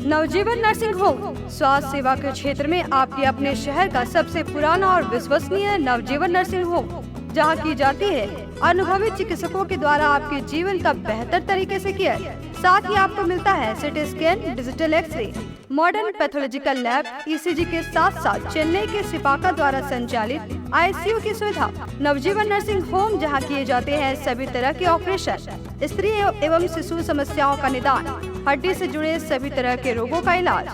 नवजीवन nursing home स्वास्थ्य सेवा के क्षेत्र में आपके अपने शहर का सबसे पुराना और विश्वसनीय नवजीवन नर्सिंग होम, जहां की जाती है अनुभवी चिकित्सकों के द्वारा आपके जीवन का बेहतर तरीके से केयर। साथ ही आपको मिलता है CT scan, digital X-ray, modern pathological lab, ECG के साथ साथ चेन्नई के सिपाका द्वारा संचालित आईसीयू की सुविधा। नवजीवन नर्सिंग होम जहां किए जाते हैं सभी तरह के ऑपरेशन, स्त्री एवं शिशु समस्याओं का निदान, हड्डी से जुड़े सभी तरह के रोगों का इलाज,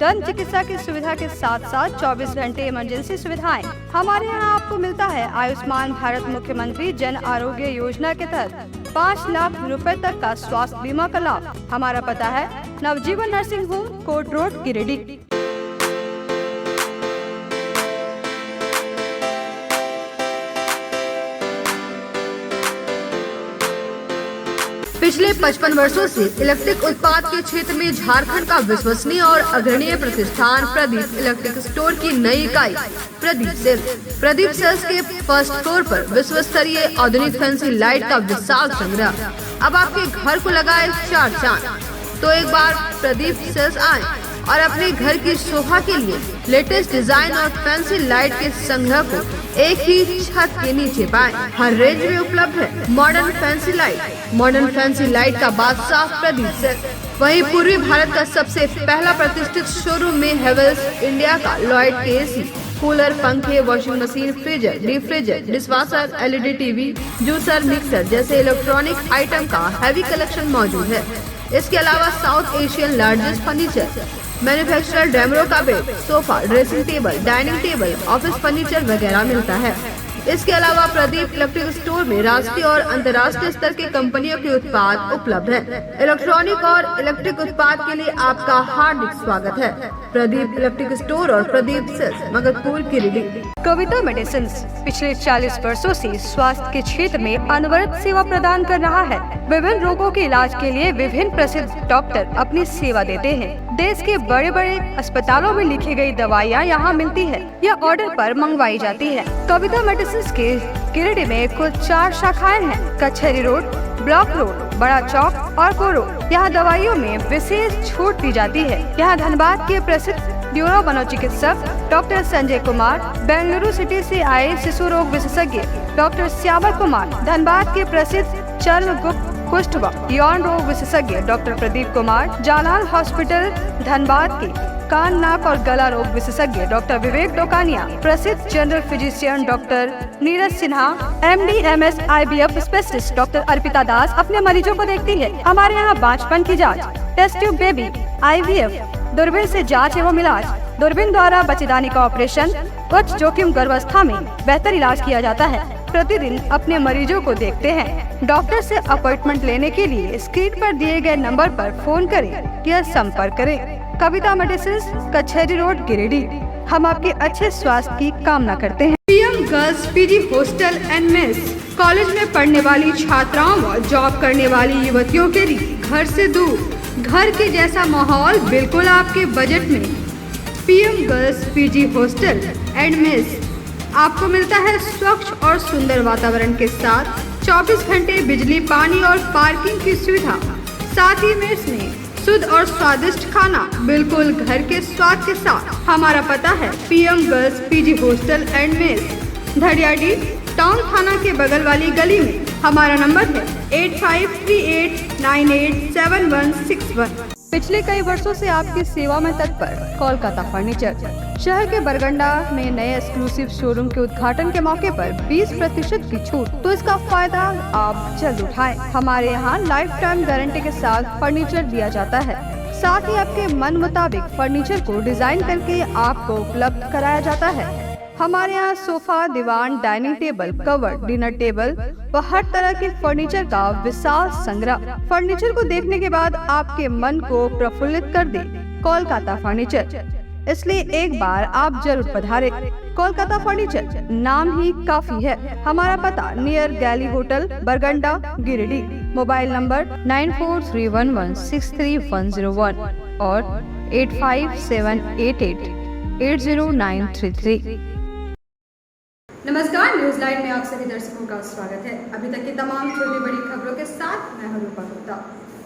दंत चिकित्सा की सुविधा के साथ साथ 24 घंटे इमरजेंसी सुविधाएं। हमारे यहाँ आपको मिलता है आयुष्मान भारत मुख्यमंत्री जन आरोग्य योजना के तहत 5 लाख रुपए तक का स्वास्थ्य बीमा का लाभ। हमारा पता है Navjeevan nursing home, court road, Giridih. पिछले 55 वर्षों से इलेक्ट्रिक उत्पाद के क्षेत्र में झारखंड का विश्वसनीय और अग्रणीय प्रतिष्ठान प्रदीप इलेक्ट्रिक स्टोर की नई इकाई प्रदीप सेल्स के फर्स्ट फ्लोर पर विश्व स्तरीय आधुनिक फैंसी लाइट का विशाल संग्रह। अब आपके घर को लगाए 4 चांद। तो एक बार प्रदीप सेल्स आए और अपने घर की शोभा के लिए लेटेस्ट डिजाइन और फैंसी लाइट के संग्रह को एक ही छत के नीचे पाएं। हर रेंज में उपलब्ध है मॉडर्न फैंसी लाइट का बादशाह प्रदीप सेल्स। वहीं पूर्वी भारत का सबसे पहला प्रतिष्ठित शोरूम में हेवेल्स इंडिया का लॉयड के एसी, कूलर, पंखे, washing machine, freezer, deep freezer, dishwasher, LED TV, juicer, mixer जैसे इलेक्ट्रॉनिक आइटम का हैवी कलेक्शन मौजूद है। इसके अलावा South Asian largest furniture manufacturer Damro का bed, sofa, dressing table, dining table, office furniture वगैरह मिलता है। इसके अलावा प्रदीप इलेक्ट्रिक स्टोर में राष्ट्रीय और अंतर्राष्ट्रीय स्तर के कंपनियों के उत्पाद उपलब्ध हैं। इलेक्ट्रॉनिक और इलेक्ट्रिक उत्पाद के लिए आपका हार्दिक स्वागत है। प्रदीप इलेक्ट्रिक स्टोर और प्रदीप सेल्स, मगरपुर, गिरिडीह। कविता मेडिसिन पिछले 40 वर्षों से स्वास्थ्य के क्षेत्र में अनवरत सेवा प्रदान कर रहा है। विभिन्न रोगों के इलाज के लिए विभिन्न प्रसिद्ध डॉक्टर अपनी सेवा देते हैं। देश के बड़े बड़े अस्पतालों में लिखी गई दवाइयाँ यहाँ मिलती है या ऑर्डर पर मंगवाई जाती है। कविता मेडिसिन के गिरिडीह में कुल 4 शाखाएं हैं। कचहरी रोड, ब्लॉक रोड, बड़ा चौक और कोरो। यहाँ दवाइयों में विशेष छूट दी जाती है। यहाँ धनबाद के प्रसिद्ध न्यूरो मनोचिकित्सक डॉक्टर संजय कुमार, बेंगलुरु सिटी से आए शिशु रोग विशेषज्ञ डॉक्टर श्यामल कुमार, धनबाद के प्रसिद्ध चर्म, गुप्त, कुष्ठ व यौन रोग विशेषज्ञ डॉक्टर प्रदीप कुमार, जालान हॉस्पिटल धनबाद के कान, नाक और गला रोग विशेषज्ञ डॉक्टर विवेक डोकानिया, प्रसिद्ध general physician doctor Neeraj Sinha, MD MS IVF specialist doctor Arpita Das अपने मरीजों को देखती है। हमारे यहाँ बांझपन की जांच, टेस्ट ट्यूब बेबी, IVF, दूरबीन से जांच एवं इलाज, दूरबीन द्वारा बच्चेदानी का ऑपरेशन, उच्च जोखिम गर्भावस्था में बेहतर इलाज किया जाता है। प्रतिदिन अपने मरीजों को देखते हैं। डॉक्टर से अपॉइंटमेंट लेने के लिए स्क्रीन पर दिए गए नंबर पर फोन करें या संपर्क करें। कविता मेडिसिन, कचहरी रोड, गिरिडीह। हम आपके अच्छे स्वास्थ्य की कामना करते हैं। PM girls PG hostel and mess college में पढ़ने वाली छात्राओं व जॉब करने वाली युवतियों के लिए घर से दूर, घर के जैसा माहौल बिल्कुल आपके बजट में। PM girls PG hostel and mess आपको मिलता है स्वच्छ और सुंदर वातावरण के साथ 24 घंटे बिजली, पानी और पार्किंग की सुविधा। साथ ही मेस में शुद्ध और स्वादिष्ट खाना बिल्कुल घर के स्वाद के साथ। हमारा पता है PM girls PG hostel and mess, धड़ियाडी टाउन थाना के बगल वाली गली में। हमारा नंबर है 8538987161। पिछले कई वर्षों से आपकी सेवा में तत्पर कोलकाता फर्नीचर। शहर के बरगंडा में नए एक्सक्लूसिव शोरूम के उद्घाटन के मौके पर 20% की छूट, तो इसका फायदा आप जल्द उठाएं। हमारे यहाँ लाइफ टाइम गारंटी के साथ फर्नीचर दिया जाता है। साथ ही आपके मन मुताबिक फर्नीचर को डिजाइन करके आपको उपलब्ध कराया जाता है। हमारे यहाँ सोफा, दीवान, dining table, cover, dinner table व हर तरह के फर्नीचर का विशाल संग्रह। फर्नीचर को देखने के बाद आपके मन को प्रफुल्लित कर दे कोलकाता फर्नीचर, इसलिए एक बार आप जरूर पधारें। कोलकाता फर्नीचर नाम ही काफी है। हमारा पता नियर गैली होटल, बरगंडा, गिरिडीह। मोबाइल नंबर 9431163101 और 8578880933। नमस्कार, न्यूज लाइव में आप सभी दर्शकों का स्वागत है। अभी तक की तमाम छोटी बड़ी खबरों के साथ मैं हूं रूपा गुप्ता।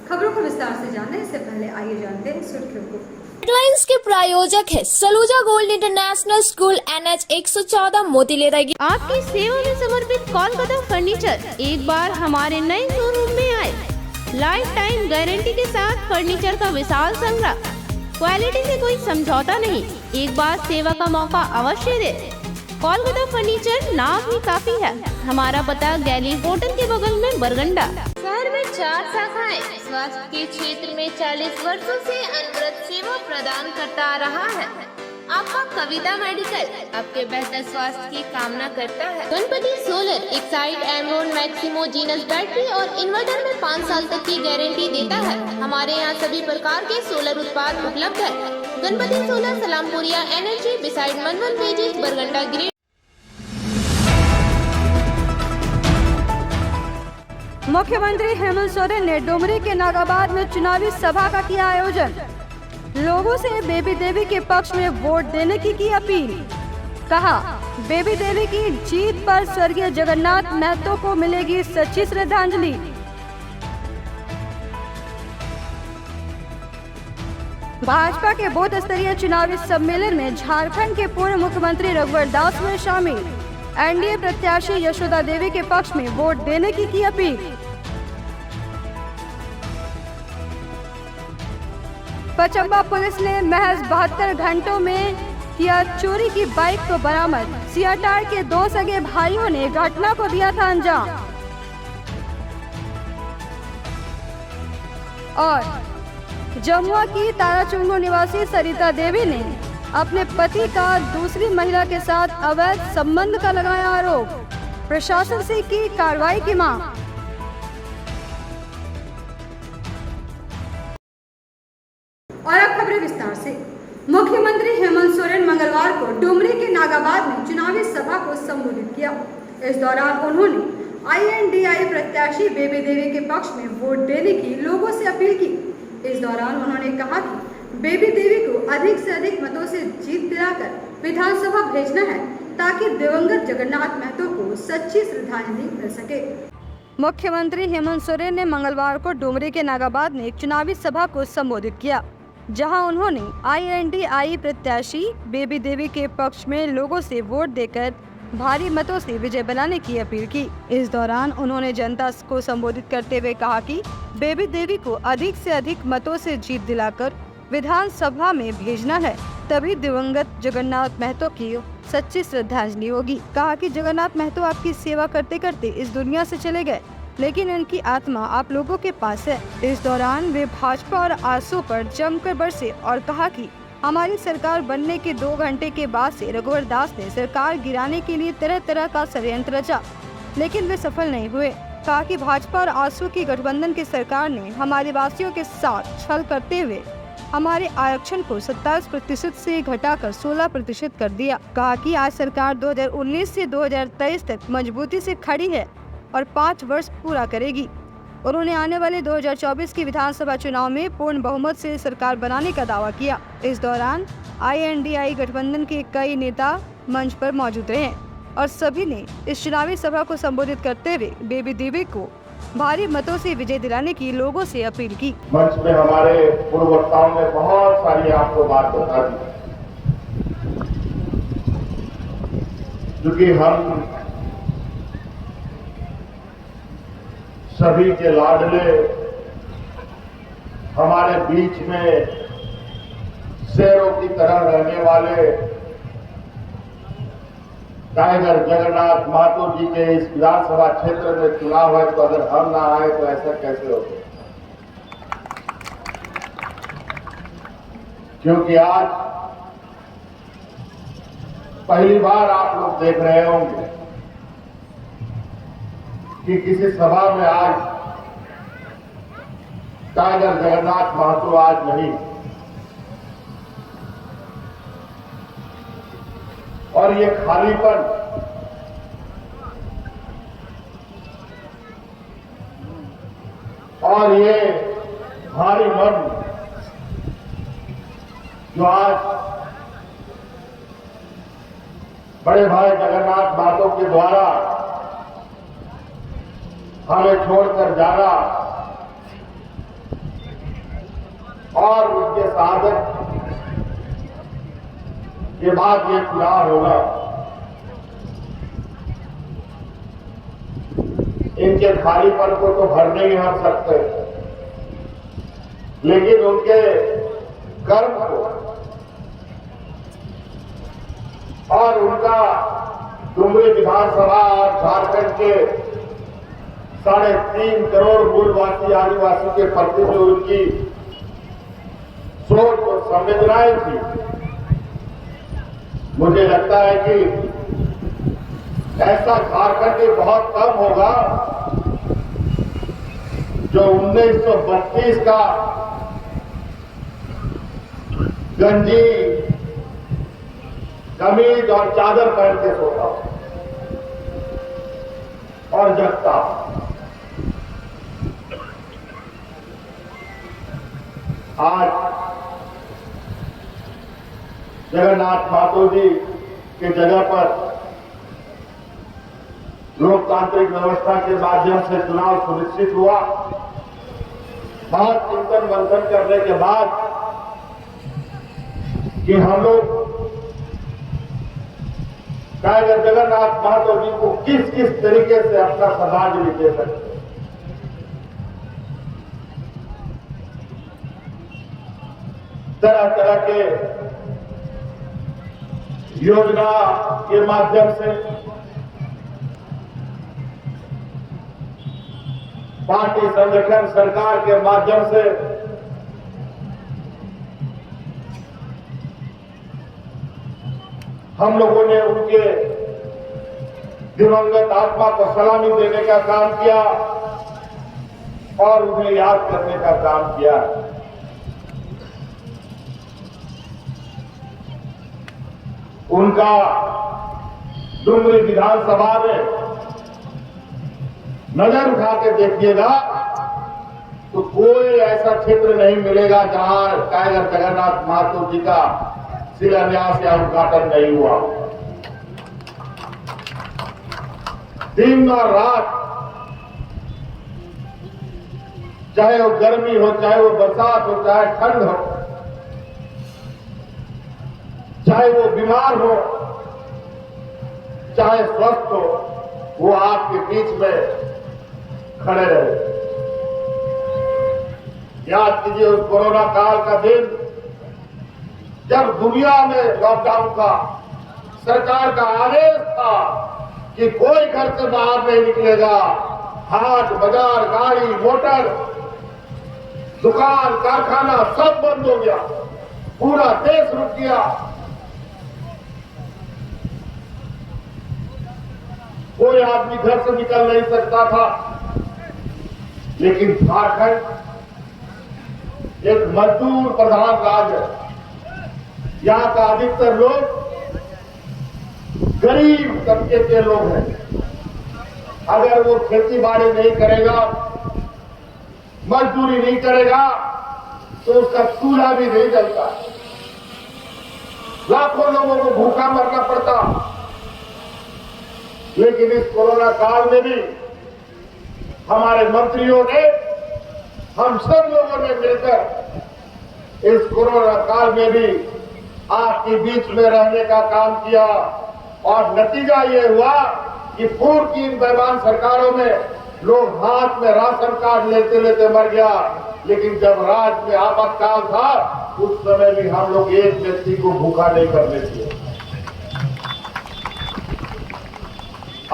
खबरों को विस्तार से जानने से पहले आइए जानते हैं सुर्खियों को। हेडलाइंस के प्रायोजक है Saluja gold international school NH 114 मोतीलेरा। आपकी सेवा में समर्पित कोलकाता फर्नीचर एक बार हमारे नए शोरूम में आए। लाइफ टाइम गारंटी के साथ फर्नीचर का विशाल संग्रह, क्वालिटी से कोई समझौता नहीं। एक बार सेवा का मौका अवश्य दे। कोलकाता फर्नीचर नाम ही काफी है। हमारा पता गैली होटल के बगल में बरगंडा। शहर में 4 शाखाएं। स्वास्थ्य के क्षेत्र में 40 वर्षों से अनवरत सेवा प्रदान करता आ रहा है। आपका कविता मेडिकल आपके बेहतर स्वास्थ्य की कामना करता है। Ganpati solar Exide Amaron Maximo genus battery और इन्वर्टर में 5 साल तक की गारंटी देता है। हमारे यहाँ सभी प्रकार के सोलर उत्पाद उपलब्ध है। Ganpati solar Salampuria energy beside मनवन वेजिस बरगंडा ग्रेड। मुख्यमंत्री हेमंत सोरेन ने डुमरी के नागाबाद में चुनावी सभा का किया आयोजन। लोगों से बेबी देवी के पक्ष में वोट देने की अपील। कहा, बेबी देवी की जीत पर स्वर्गीय जगन्नाथ महतो को मिलेगी सच्ची श्रद्धांजलि। भाजपा के बूथ स्तरीय चुनावी सम्मेलन में झारखंड के पूर्व मुख्यमंत्री रघुवर दास हुए शामिल। एनडीए प्रत्याशी यशोदा देवी के पक्ष में वोट देने की अपील। पचम्बा पुलिस ने महज 72 घंटों में किया चोरी की बाइक को बरामद। सियाटार के 2 सगे भाइयों ने घटना को दिया था अंजाम। और जमुआ की ताराचुंगो निवासी सरिता देवी ने अपने पति का दूसरी महिला के साथ अवैध संबंध का लगाया आरोप। प्रशासन से की कार्रवाई की मांग। और अब खबरें विस्तार से। मुख्यमंत्री हेमंत सोरेन मंगलवार को डुमरी के नागाबाद में चुनावी सभा को संबोधित किया। इस दौरान उन्होंने INDI प्रत्याशी बेबी देवी के पक्ष में वोट देने की लोगों से अपील की। इस दौरान उन्होंने कहा कि बेबी देवी को अधिक से अधिक मतों से जीत दिलाकर विधानसभा भेजना है ताकि दिवंगत जगन्नाथ महतो को सच्ची श्रद्धांजलि मिल सके। मुख्यमंत्री हेमंत सोरेन ने मंगलवार को डुमरी के नागाबाद में एक चुनावी सभा को संबोधित किया, जहां उन्होंने INDI प्रत्याशी बेबी देवी के पक्ष में लोगों से वोट देकर भारी मतों से विजय बनाने की अपील की। इस दौरान उन्होंने जनता को संबोधित करते हुए कहा कि बेबी देवी को अधिक से अधिक मतों से जीत दिलाकर विधानसभा में भेजना है, तभी दिवंगत जगन्नाथ महतो की सच्ची श्रद्धांजलि होगी। कहा कि जगन्नाथ महतो आपकी सेवा करते करते इस दुनिया से चले गए, लेकिन इनकी आत्मा आप लोगों के पास है। इस दौरान वे भाजपा और आरसू पर जमकर बरसे और कहा कि हमारी सरकार बनने के 2 घंटे के बाद से रघुवर दास ने सरकार गिराने के लिए तरह तरह का षड्यंत्र रचा, लेकिन वे सफल नहीं हुए। कहा कि भाजपा और आरसू की गठबंधन की सरकार ने हमारे वासियों के साथ छल करते हुए हमारे आरक्षण को 27% से घटाकर 16% कर दिया। कहा कि आज सरकार 2019 से 2023 तक मजबूती से खड़ी है और 5 वर्ष पूरा करेगी। उन्होंने आने वाले 2024 की विधानसभा चुनाव में पूर्ण बहुमत से सरकार बनाने का दावा किया। इस दौरान INDI गठबंधन के कई नेता मंच पर मौजूद रहे और सभी ने इस चुनावी सभा को संबोधित करते हुए बेबी देवी को भारी मतों से विजय दिलाने की लोगों से अपील की। मंच में हमारे पूर्व वक्ताओं ने बहुत सारी आपको बात बता दी, क्योंकि हम सभी के लाडले हमारे बीच में शेरों की तरह रहने वाले टाइगर जगन्नाथ महतो जी के इस विधानसभा क्षेत्र में चुनाव है, तो अगर हम ना आए तो ऐसा कैसे हो? क्योंकि आज पहली बार आप लोग देख रहे होंगे कि किसी सभा में आज टाइगर जगन्नाथ महतो आज नहीं, और ये खालीपन और ये भारी मन जो आज बड़े भाई जगन्नाथ महतो के द्वारा हमें छोड़कर जाना, और उनके शहादत के बाद ये चुनाव होगा। इनके खालीपन को तो भर नहीं हम सकते, लेकिन उनके कर्म को और उनका डुमरी विधानसभा और झारखंड के 3.5 करोड़ मूलवासी आदिवासी के प्रति जो उनकी सोच और संवेदनाएं थी, मुझे लगता है कि ऐसा झारखंड में बहुत कम होगा जो 1932 का गंजी कमीज और चादर पहन के सोता और जगता। आज जगन्नाथ महतो जी के जगह पर लोकतांत्रिक व्यवस्था के माध्यम से चुनाव सुनिश्चित हुआ। बहुत चिंतन मंथन करने के बाद कि हम लोग टाइगर जगन्नाथ महतो जी को किस किस तरीके से अपना श्रद्धांजलि दे सकते हैं। तरह तरह के योजना के माध्यम से, पार्टी संगठन सरकार के माध्यम से हम लोगों ने उनके दिवंगत आत्मा को सलामी देने का काम किया और उन्हें याद करने का काम किया। उनका डुमरी विधानसभा में नजर उठा के देखिएगा तो कोई ऐसा क्षेत्र नहीं मिलेगा जहां टाइगर जगन्नाथ महतो जी का शिलान्यास या उद्घाटन नहीं हुआ। दिन और रात, चाहे वो गर्मी हो, चाहे वो बरसात हो, चाहे ठंड हो, चाहे वो बीमार हो, चाहे स्वस्थ हो, वो आपके बीच में खड़े रहे। याद कीजिए उस कोरोना काल का दिन जब दुनिया में लॉकडाउन का सरकार का आदेश था कि कोई घर से बाहर नहीं निकलेगा। हाट बाजार, गाड़ी मोटर, दुकान कारखाना सब बंद हो गया, पूरा देश रुक गया। कोई आदमी घर से निकल नहीं सकता था। लेकिन झारखंड एक मजदूर प्रधान राज्य है। यहाँ का अधिकतर लोग गरीब तबके के लोग हैं। अगर वो खेती बाड़ी नहीं करेगा, मजदूरी नहीं करेगा, तो उसका चूल्हा भी नहीं जलता। लाखों लोगों को भूखा मरना पड़ता। लेकिन इस कोरोना काल में भी हमारे मंत्रियों ने, हम सब लोगों ने मिलकर इस कोरोना काल में भी आपके बीच में रहने का काम किया और नतीजा ये हुआ कि पूर्व की इन बेईमान सरकारों में लोग हाथ में राशन कार्ड लेते लेते मर गया। लेकिन जब राज्य में आपातकाल था उस समय भी हम लोग एक व्यक्ति को भूखा नहीं करने दिए।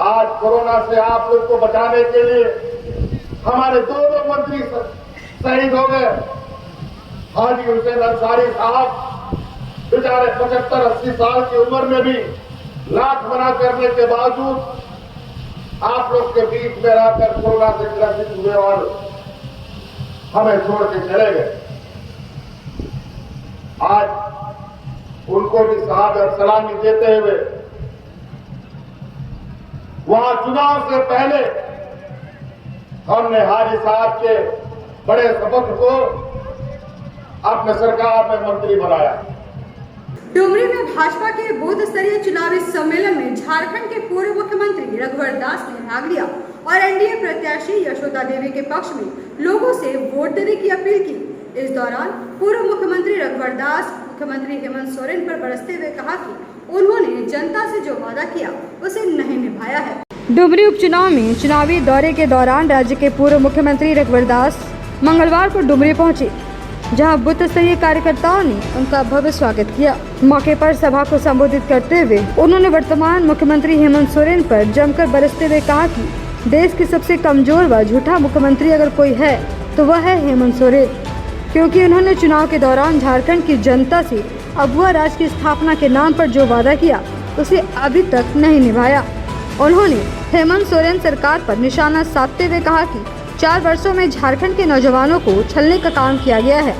आज कोरोना से आप लोग को बचाने के लिए हमारे दो मंत्री शहीद हो गए। हाजी हुसैन अंसारी साहब बेचारे 75-80 साल की उम्र में भी लाख मना करने के बावजूद आप लोग के बीच में रहकर कोरोना से ग्रसित हुए और हमें छोड़ के चले गए। आज उनको भी शहादत सलामी देते हुए वहां चुनाव से पहले हमने हाजी साहब के बड़े शपथ को अपने सरकार में मंत्री बनाया। डुमरी में भाजपा के बूथ स्तरीय चुनावी सम्मेलन में झारखंड के पूर्व मुख्यमंत्री रघुवर दास ने भाग लिया और एनडीए प्रत्याशी यशोदा देवी के पक्ष में लोगों से वोट देने की अपील की। इस दौरान पूर्व मुख्यमंत्री रघुवर दास मुख्यमंत्री हेमंत सोरेन पर बरसते हुए कहा कि उन्होंने जनता से जो वादा किया उसे नहीं निभाया है। डुमरी उपचुनाव में चुनावी दौरे के दौरान राज्य के पूर्व मुख्यमंत्री रघुवर दास मंगलवार को डुमरी पहुंचे, जहां बूथ स्तरीय कार्यकर्ताओं ने उनका भव्य स्वागत किया। मौके पर सभा को संबोधित करते हुए उन्होंने वर्तमान मुख्यमंत्री हेमंत सोरेन पर जमकर बरसते हुए कहा कि देश की सबसे कमजोर व झूठा मुख्यमंत्री अगर कोई है तो वह है हेमंत सोरेन, क्योंकि उन्होंने चुनाव के दौरान झारखंड की जनता से अगुआ राज की स्थापना के नाम पर जो वादा किया उसे अभी तक नहीं निभाया। उन्होंने हेमंत सोरेन सरकार पर निशाना साधते हुए कहा कि 4 वर्षों में झारखंड के नौजवानों को छलने का काम किया गया है,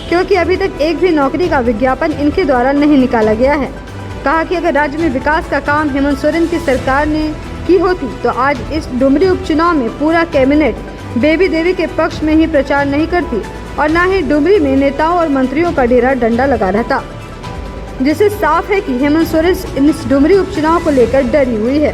क्योंकि अभी तक एक भी नौकरी का विज्ञापन इनके द्वारा नहीं निकाला गया है। कहा कि अगर राज्य में विकास का काम हेमंत सोरेन की सरकार ने की होती तो आज इस डुमरी उपचुनाव में पूरा कैबिनेट बेबी देवी के पक्ष में ही प्रचार नहीं करती और न ही डुमरी में नेताओं और मंत्रियों का डेरा डंडा लगा रहता, जिससे साफ है कि हेमंत सोरेन इस डुमरी उपचुनाव को लेकर डरी हुई है।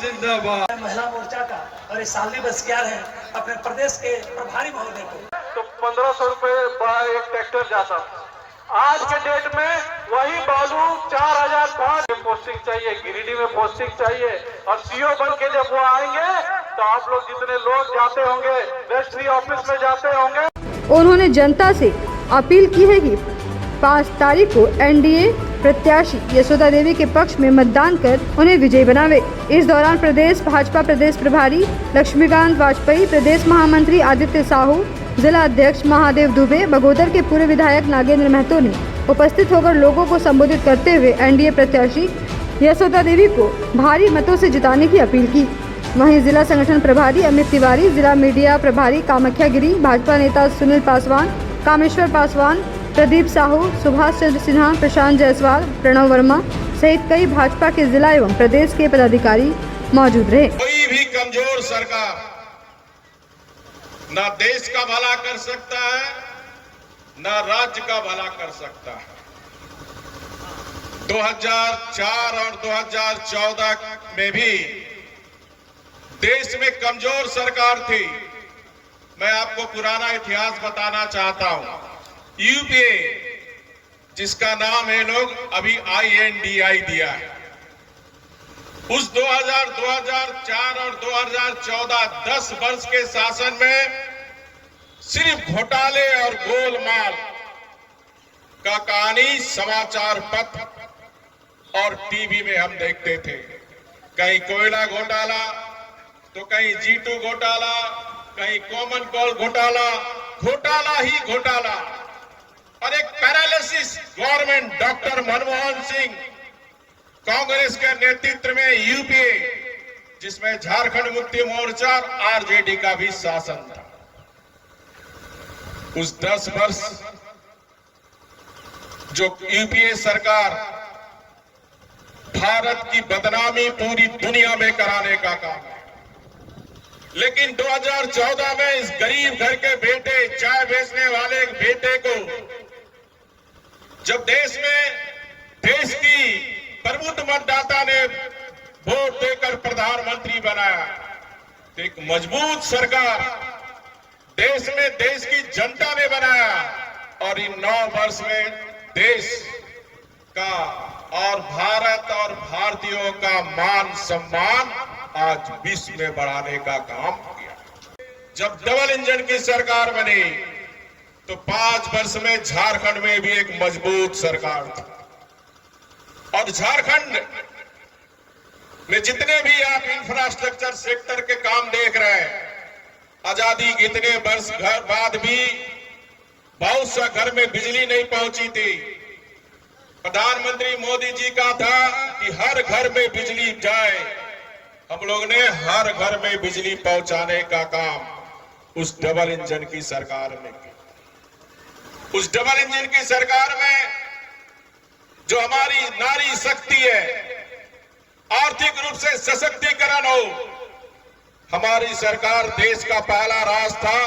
जिंदाबाद महिला मोर्चा का और ये सालनी बस्कियार है अपने प्रदेश के प्रभारी महोदय को तो 1500 रुपए बड़ा एक ट्रैक्टर जाता। आज के डेट में वही बालू 4005 पोस्टिंग चाहिए, गिरिडीह में पोस्टिंग चाहिए और सीओ बन के जब वो आएंगे तो आप लोग जितने लोग जाते होंगे रजिस्ट्री ऑफिस में जाते होंगे। उन्होंने जनता से अपील की है कि 5 तारीख को एनडीए प्रत्याशी यशोदा देवी के पक्ष में मतदान कर उन्हें विजयी बनावे। इस दौरान प्रदेश भाजपा प्रदेश प्रभारी लक्ष्मीकांत वाजपेयी, प्रदेश महामंत्री आदित्य साहू, जिला अध्यक्ष महादेव दुबे, बगोदर के पूर्व विधायक नागेंद्र महतो ने उपस्थित होकर लोगों को संबोधित करते हुए एनडीए प्रत्याशी यशोदा देवी को भारी मतों से जिताने की अपील की। वहीं जिला संगठन प्रभारी अमित तिवारी, जिला मीडिया प्रभारी कामाख्या गिरी, भाजपा नेता सुनील पासवान, कामेश्वर पासवान, प्रदीप साहू, सुभाष चंद्र सिन्हा, प्रशांत जायसवाल, प्रणव वर्मा सहित कई भाजपा के जिला एवं प्रदेश के पदाधिकारी मौजूद रहे। कोई भी कमजोर सरकार ना देश का भला कर सकता है, ना राज्य का भला कर सकता है। 2004 और 2014 में भी देश में कमजोर सरकार थी। मैं आपको पुराना इतिहास बताना चाहता हूं। यूपीए, जिसका नाम है लोग अभी INDI दिया है, उस 2004 और 2014 10 वर्ष के शासन में सिर्फ घोटाले और गोलमाल का कहानी समाचार पत्र और टीवी में हम देखते थे। कहीं कोयला घोटाला तो कहीं G2 घोटाला, कहीं कॉमन कॉल घोटाला, घोटाला ही घोटाला। और एक paralysis government doctor Manmohan Singh Congress के नेतृत्व में यूपीए, जिसमें झारखंड मुक्ति मोर्चा और आरजेडी का भी शासन था। उस 10 वर्ष जो यूपीए सरकार भारत की बदनामी पूरी दुनिया में कराने का काम है, लेकिन 2014 में इस गरीब घर के बेटे, चाय बेचने वाले एक बेटे को जब देश की प्रबुद्ध मतदाता ने वोट देकर प्रधानमंत्री बनाया, तो एक मजबूत सरकार देश की जनता ने बनाया और इन 9 वर्ष में देश का और भारत और भारतीयों का मान सम्मान आज विश्व में बढ़ाने का काम किया। जब डबल इंजन की सरकार बनी तो 5 वर्ष में झारखंड में भी एक मजबूत सरकार थी। और झारखंड में जितने भी आप इंफ्रास्ट्रक्चर सेक्टर के काम देख रहे हैं, आजादी के इतने वर्ष बाद भी बहुत सा घर में बिजली नहीं पहुंची थी। प्रधानमंत्री मोदी जी का था कि हर घर में बिजली जाए। हम लोग ने हर घर में बिजली पहुंचाने का काम उस डबल इंजन की सरकार में किया। उस डबल इंजन की सरकार में जो हमारी नारी शक्ति है, आर्थिक रूप से सशक्तिकरण हो, हमारी सरकार देश का पहला राज्य था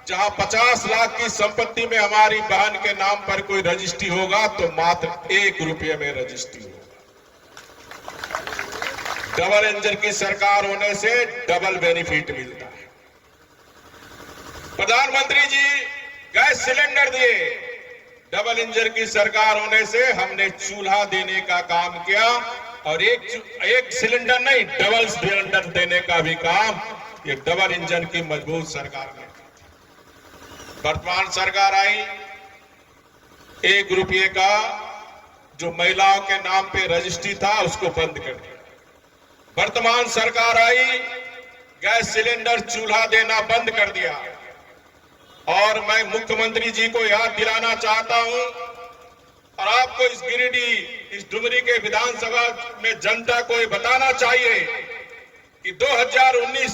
जहां 50 लाख की संपत्ति में हमारी बहन के नाम पर कोई रजिस्ट्री होगा तो मात्र 1 रुपये में रजिस्ट्री होगा। डबल इंजन की सरकार होने से डबल बेनिफिट मिलता है। प्रधानमंत्री जी गैस सिलेंडर दिए, डबल इंजन की सरकार होने से हमने चूल्हा देने का काम किया और एक सिलेंडर नहीं डबल सिलेंडर देने का भी काम ये डबल इंजन की मजबूत सरकार ने। वर्तमान सरकार आई, 1 रुपये का जो महिलाओं के नाम पे रजिस्ट्री था उसको बंद कर दिया। वर्तमान सरकार आई, गैस सिलेंडर चूल्हा देना बंद कर दिया। और मैं मुख्यमंत्री जी को याद दिलाना चाहता हूं और आपको इस गिरिडीह, इस डुमरी के विधानसभा में जनता को ये बताना चाहिए कि 2019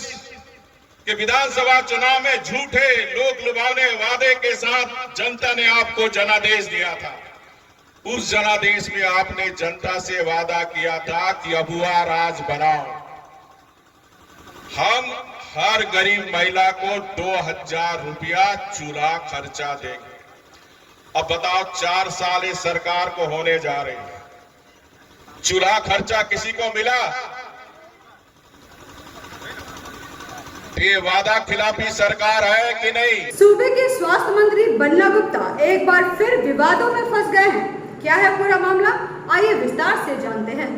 के विधानसभा चुनाव में झूठे लोग लुभावने वादे के साथ जनता ने आपको जनादेश दिया था। उस जनादेश में आपने जनता से वादा किया था कि अबुआ राज बनाओ, हम हर गरीब महिला को 2000 रुपया चूल्हा खर्चा देंगे। अब बताओ 4 साल इस सरकार को होने जा रही है, चूल्हा खर्चा किसी को मिला? ये वादा खिलाफी सरकार है कि नहीं? सूबे के स्वास्थ्य मंत्री बन्ना गुप्ता एक बार फिर विवादों में फंस गए हैं। क्या है पूरा मामला, आइए विस्तार से जानते हैं।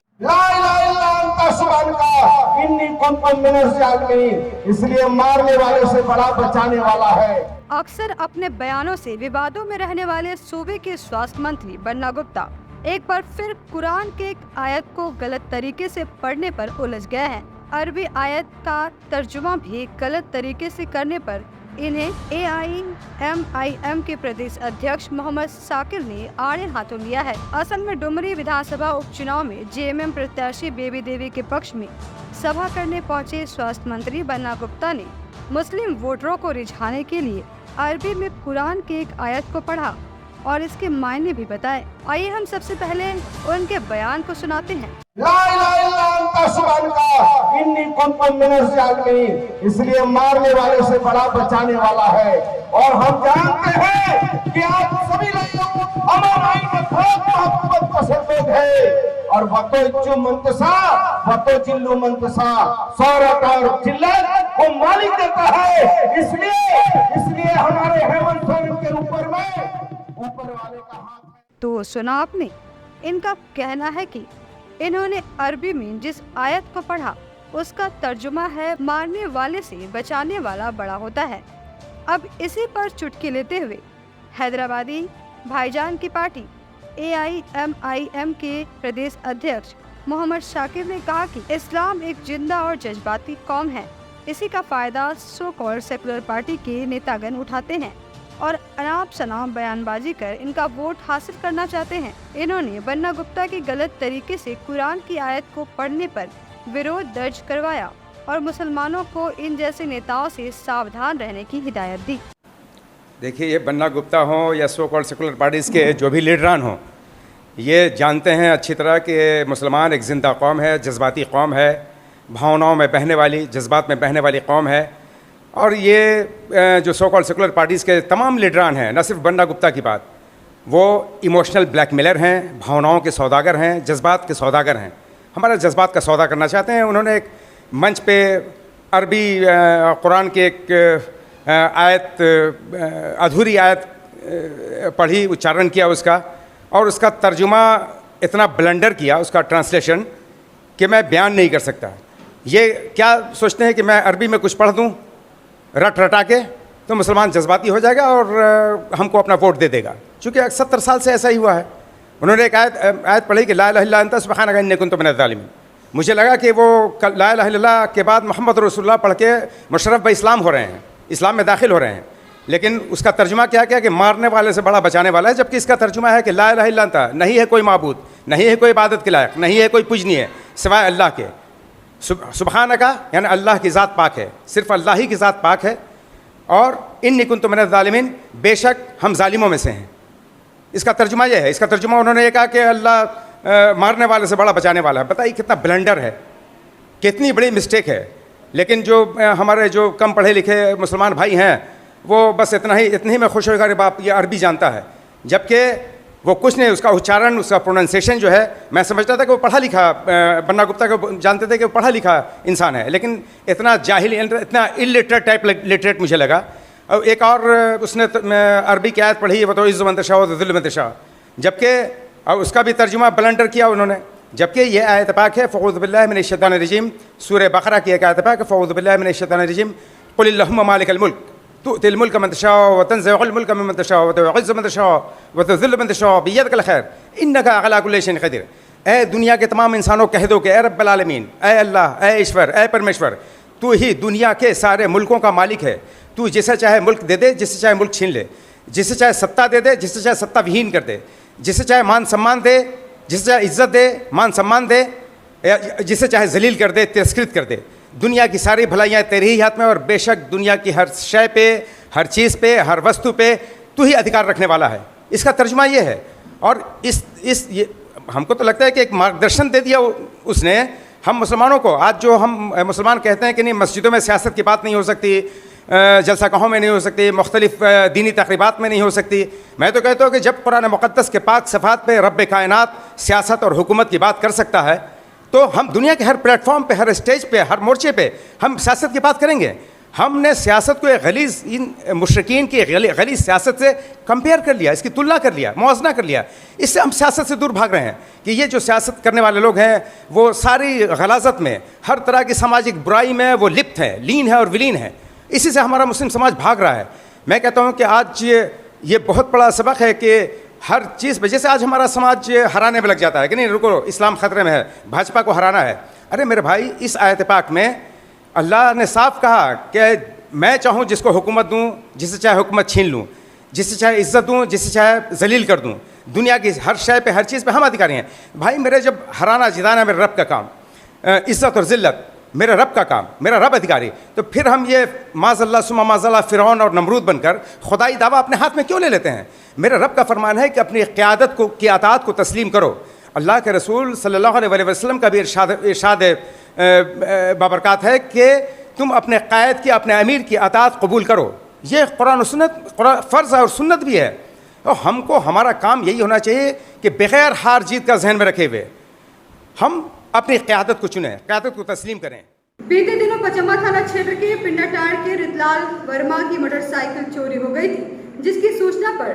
इसलिए मारने वाले से बड़ा बचाने वाला है। अक्सर अपने बयानों से विवादों में रहने वाले सूबे के स्वास्थ्य मंत्री बन्ना गुप्ता एक बार फिर कुरान के एक आयत को गलत तरीके से पढ़ने पर उलझ गए हैं। अरबी आयत का तर्जुमा भी गलत तरीके से करने पर इन्हें AIMIM के प्रदेश अध्यक्ष मोहम्मद साकिर ने आड़े हाथों लिया है। असल में डुमरी विधानसभा उपचुनाव में JMM प्रत्याशी बेबी देवी के पक्ष में सभा करने पहुंचे स्वास्थ्य मंत्री बन्ना गुप्ता ने मुस्लिम वोटरों को रिझाने के लिए अरबी में कुरान के एक आयत को पढ़ा और इसके मायने भी बताए। आइए हम सबसे पहले उनके बयान को सुनाते हैं। इसलिए मारने वाले से बड़ा बचाने वाला है। और हम जानते हैं कि आप सभी लोग हमारे में बहुत मोहब्बत पसंद लोग हैं और वतो मुंतसा वतो चिल्लू मुंतसा सौरत और जिल्लत वो मालिक देता है। इसलिए हमारे हेमंत सोरेन के ऊपर वाले का हाथ है। तो सुना आपने, इनका कहना है कि इन्होंने अरबी में जिस आयत को पढ़ा उसका तर्जुमा है मारने वाले से बचाने वाला बड़ा होता है। अब इसी पर चुटकी लेते हुए हैदराबादी भाईजान की पार्टी AIMIM के प्रदेश अध्यक्ष मोहम्मद शाकिर ने कहा कि इस्लाम एक जिंदा और जज्बाती कौम है। इसी का फायदा सो कॉल्ड सेकुलर पार्टी के नेतागण उठाते हैं और अनाप शनाप बयानबाजी कर इनका वोट हासिल करना चाहते हैं। इन्होंने बन्ना गुप्ता की गलत तरीके से कुरान की आयत को पढ़ने पर विरोध दर्ज करवाया और मुसलमानों को इन जैसे नेताओं से सावधान रहने की हिदायत दी। देखिए, ये बन्ना गुप्ता हो या सो कॉल्ड सेकुलर पार्टीज़ के जो भी लीडरान हो, ये जानते हैं अच्छी तरह कि मुसलमान एक ज़िंदा कौम है, जज्बाती कौम है, भावनाओं में बहने वाली, जज्बात में बहने वाली कौम है। और ये जो सो कॉल्ड सेकुलर पार्टीज़ के तमाम लीडरान हैं, न सिर्फ बन्ना गुप्ता की बात, वो इमोशनल ब्लैकमेलर हैं, भावनाओं के सौदागर हैं, जज्बात के सौदागर हैं, हमारा जज्बात का सौदा करना चाहते हैं। उन्होंने एक मंच पे अरबी कुरान के एक आयत, अधूरी आयत पढ़ी, उच्चारण किया उसका, और उसका तर्जुमा इतना ब्लंडर किया, उसका ट्रांसलेशन, कि मैं बयान नहीं कर सकता। ये क्या सोचते हैं कि मैं अरबी में कुछ पढ़ दूँ रट रटा के तो मुसलमान जज्बाती हो जाएगा और हमको अपना वोट दे देगा? चूँकि 70 साल से ऐसा ही हुआ है। उन्होंने एक आयत पढ़ी कि ला इलाहा इल्ला अन्ता सुब्हानका इन्नी कुन्तु मिनज़ ज़ालिमीन। मुझे लगा कि वो ला इलाहा इल्लल्लाह के बाद मोहम्मद रसूलुल्लाह पढ़ के मुशर्रफ ब इस्लाम हो रहे हैं, इस्लाम में दाखिल हो रहे हैं। लेकिन उसका तर्जुमा क्या किया कि मारने वाले से बड़ा बचाने वाला है, जबकि इसका तर्जुमा है कि ला इलाहा इल्ला अन्ता, नहीं है कोई माबूद, नहीं है कोई इबादत के लायक, नहीं है कोई पूजनीय सिवाय अल्लाह के। सुब्हानका यानी अल्लाह की ज़ात पाक है, सिर्फ अल्लाह ही की ज़ात पाक है। और इन्नी कुन्तु मिनज़ ज़ालिमीन, बेशक हम जालिमों में से हैं। इसका तर्जुमा यह है। इसका तर्जुमा उन्होंने ये कहा कि अल्लाह मारने वाले से बड़ा बचाने वाला है। बताइए कितना ब्लंडर है, कितनी बड़ी मिस्टेक है। लेकिन जो हमारे जो कम पढ़े लिखे मुसलमान भाई हैं वो बस इतनी ही में खुश होगा, अरे बाप ये अरबी जानता है। जबकि वो कुछ नहीं, उसका उच्चारण, उसका प्रोनाउंसिएशन जो है, मैं समझता था कि वो पढ़ा लिखा, बन्ना गुप्ता को जानते थे कि वो पढ़ा लिखा इंसान है, लेकिन इतना जाहिल, इतना इलिटरेट टाइप लिटरेट मुझे लगा। और एक और उसने अरबी की आयत पढ़ी, वो तो इज़्ज़ मन तशाअ व ज़िल्ल मन तशाअ, जबकि और उसका भी तर्जुमा ब्लंडर किया उन्होंने, जबकि ये आयत पाक है फ़अऊज़ु बिल्लाहि मिनश शैतानिर रजीम, सूरह बकरा की एक आयत पाक है फ़अऊज़ु बिल्लाहि मिनश शैतानिर रजीम, क़ुल अल्लाहुम्मा मालिकल मुल्क तुअतिल मुल्क मन तशाअ व तंज़िउल मुल्क मिम्मन तशाअ व तुइज़्ज़ु मन तशाअ व तुज़िल्लु मन तशाअ बियदिकल खैर इन्नका अला कुल्लि शैइन क़दीर। ए दुनिया के तमाम इंसानों कह दो कि ए रब्बुल आलमीन, ए अल्लाह, ए ईश्वर, ए परमेश्वर, तू ही दुनिया के सारे मुल्कों का मालिक है। तू जिसे चाहे मुल्क दे दे, जिसे चाहे मुल्क छीन ले, जिसे चाहे सत्ता दे दे, जिसे चाहे सत्ता विहीन कर दे, जिसे चाहे मान सम्मान दे, जिसे चाहे इज्जत दे, मान सम्मान दे, जिसे चाहे जलील कर दे, तिरस्कृत कर दे। दुनिया की सारी भलाइयाँ तेरे ही हाथ में, और बेशक दुनिया की हर शय पे, हर चीज़ पे, हर वस्तु पे तू ही अधिकार रखने वाला है। इसका तर्जुमा ये है। और ये हमको तो लगता है कि एक मार्गदर्शन दे दिया उसने हम मुसलमानों को। आज जो हम मुसलमान कहते हैं कि नहीं, मस्जिदों में सियासत की बात नहीं हो सकती, जलसा गाहों में नहीं हो सकती, मुख्तलिफ दीनी तकरीबात में नहीं हो सकती, मैं तो कहता हूँ कि जब कुरान मुक़द्दस के पाक सफ़ात पे रब्बे कायनात सियासत और हुकूमत की बात कर सकता है, तो हम दुनिया के हर प्लेटफॉर्म पे, हर स्टेज पे, हर मोर्चे पे हम सियासत की बात करेंगे। हमने सियासत को एक गलीज़, इन मुशरिकीन की गलीज़ सियासत से कंपेयर कर लिया, इसकी तुलना कर लिया, मुआवजना कर लिया। इससे हम सियासत से दूर भाग रहे हैं कि ये जो सियासत करने वाले लोग हैं वो सारी गलाजत में, हर तरह की सामाजिक बुराई में वो लिप्त है, लीन है और विलीन है। इसी से हमारा मुस्लिम समाज भाग रहा है। मैं कहता हूँ कि आज ये बहुत बड़ा सबक है कि हर चीज़ पे, जैसे आज हमारा समाज हराने में लग जाता है कि नहीं, रुको, इस्लाम ख़तरे में है, भाजपा को हराना है। अरे मेरे भाई, इस आयत पाक में अल्लाह ने साफ कहा कि मैं चाहूँ जिसको हुकूमत दूँ, जिसे चाहे हुकूमत छीन लूँ, जिसे चाहे इज़्ज़त दूँ, जिसे चाहे जलील कर दूँ। दुनिया की हर शय पे, हर चीज़ पे हम अधिकारी हैं। भाई मेरे जब हराना जिताना मेरे रब का काम, इज़्ज़त और ज़िल्लत मेरे रब का काम, मेरा रब अधिकारी, तो फिर हम ये माज़ल्ला सुमा माज़ल्ला फ़िरौन और नमरूद बनकर खुदाई दावा अपने हाथ में क्यों ले लेते हैं? मेरे रब का फरमान है कि अपनी क़यादत को, की अताअत को तस्लीम करो। अल्लाह के रसूल सल्लल्लाहु अलैहि वसल्लम का भी इरशाद बाबरकात है कि तुम अपने क़ायद की, अपने अमीर की अताअत कबूल करो। ये कुरान और सुन्नत, फ़र्ज़ और सुन्नत भी है। और हमको, हमारा काम यही होना चाहिए कि बग़ैर हार जीत का जहन में रखे हुए हम अपनी क़यादत को चुनें, क़यादत को तस्लीम करें। बीते दिनों पचम्बा थाना क्षेत्र के पिंडाटाड़ के रितलाल वर्मा की मोटरसाइकिल चोरी हो गई थी, जिसकी सूचना पर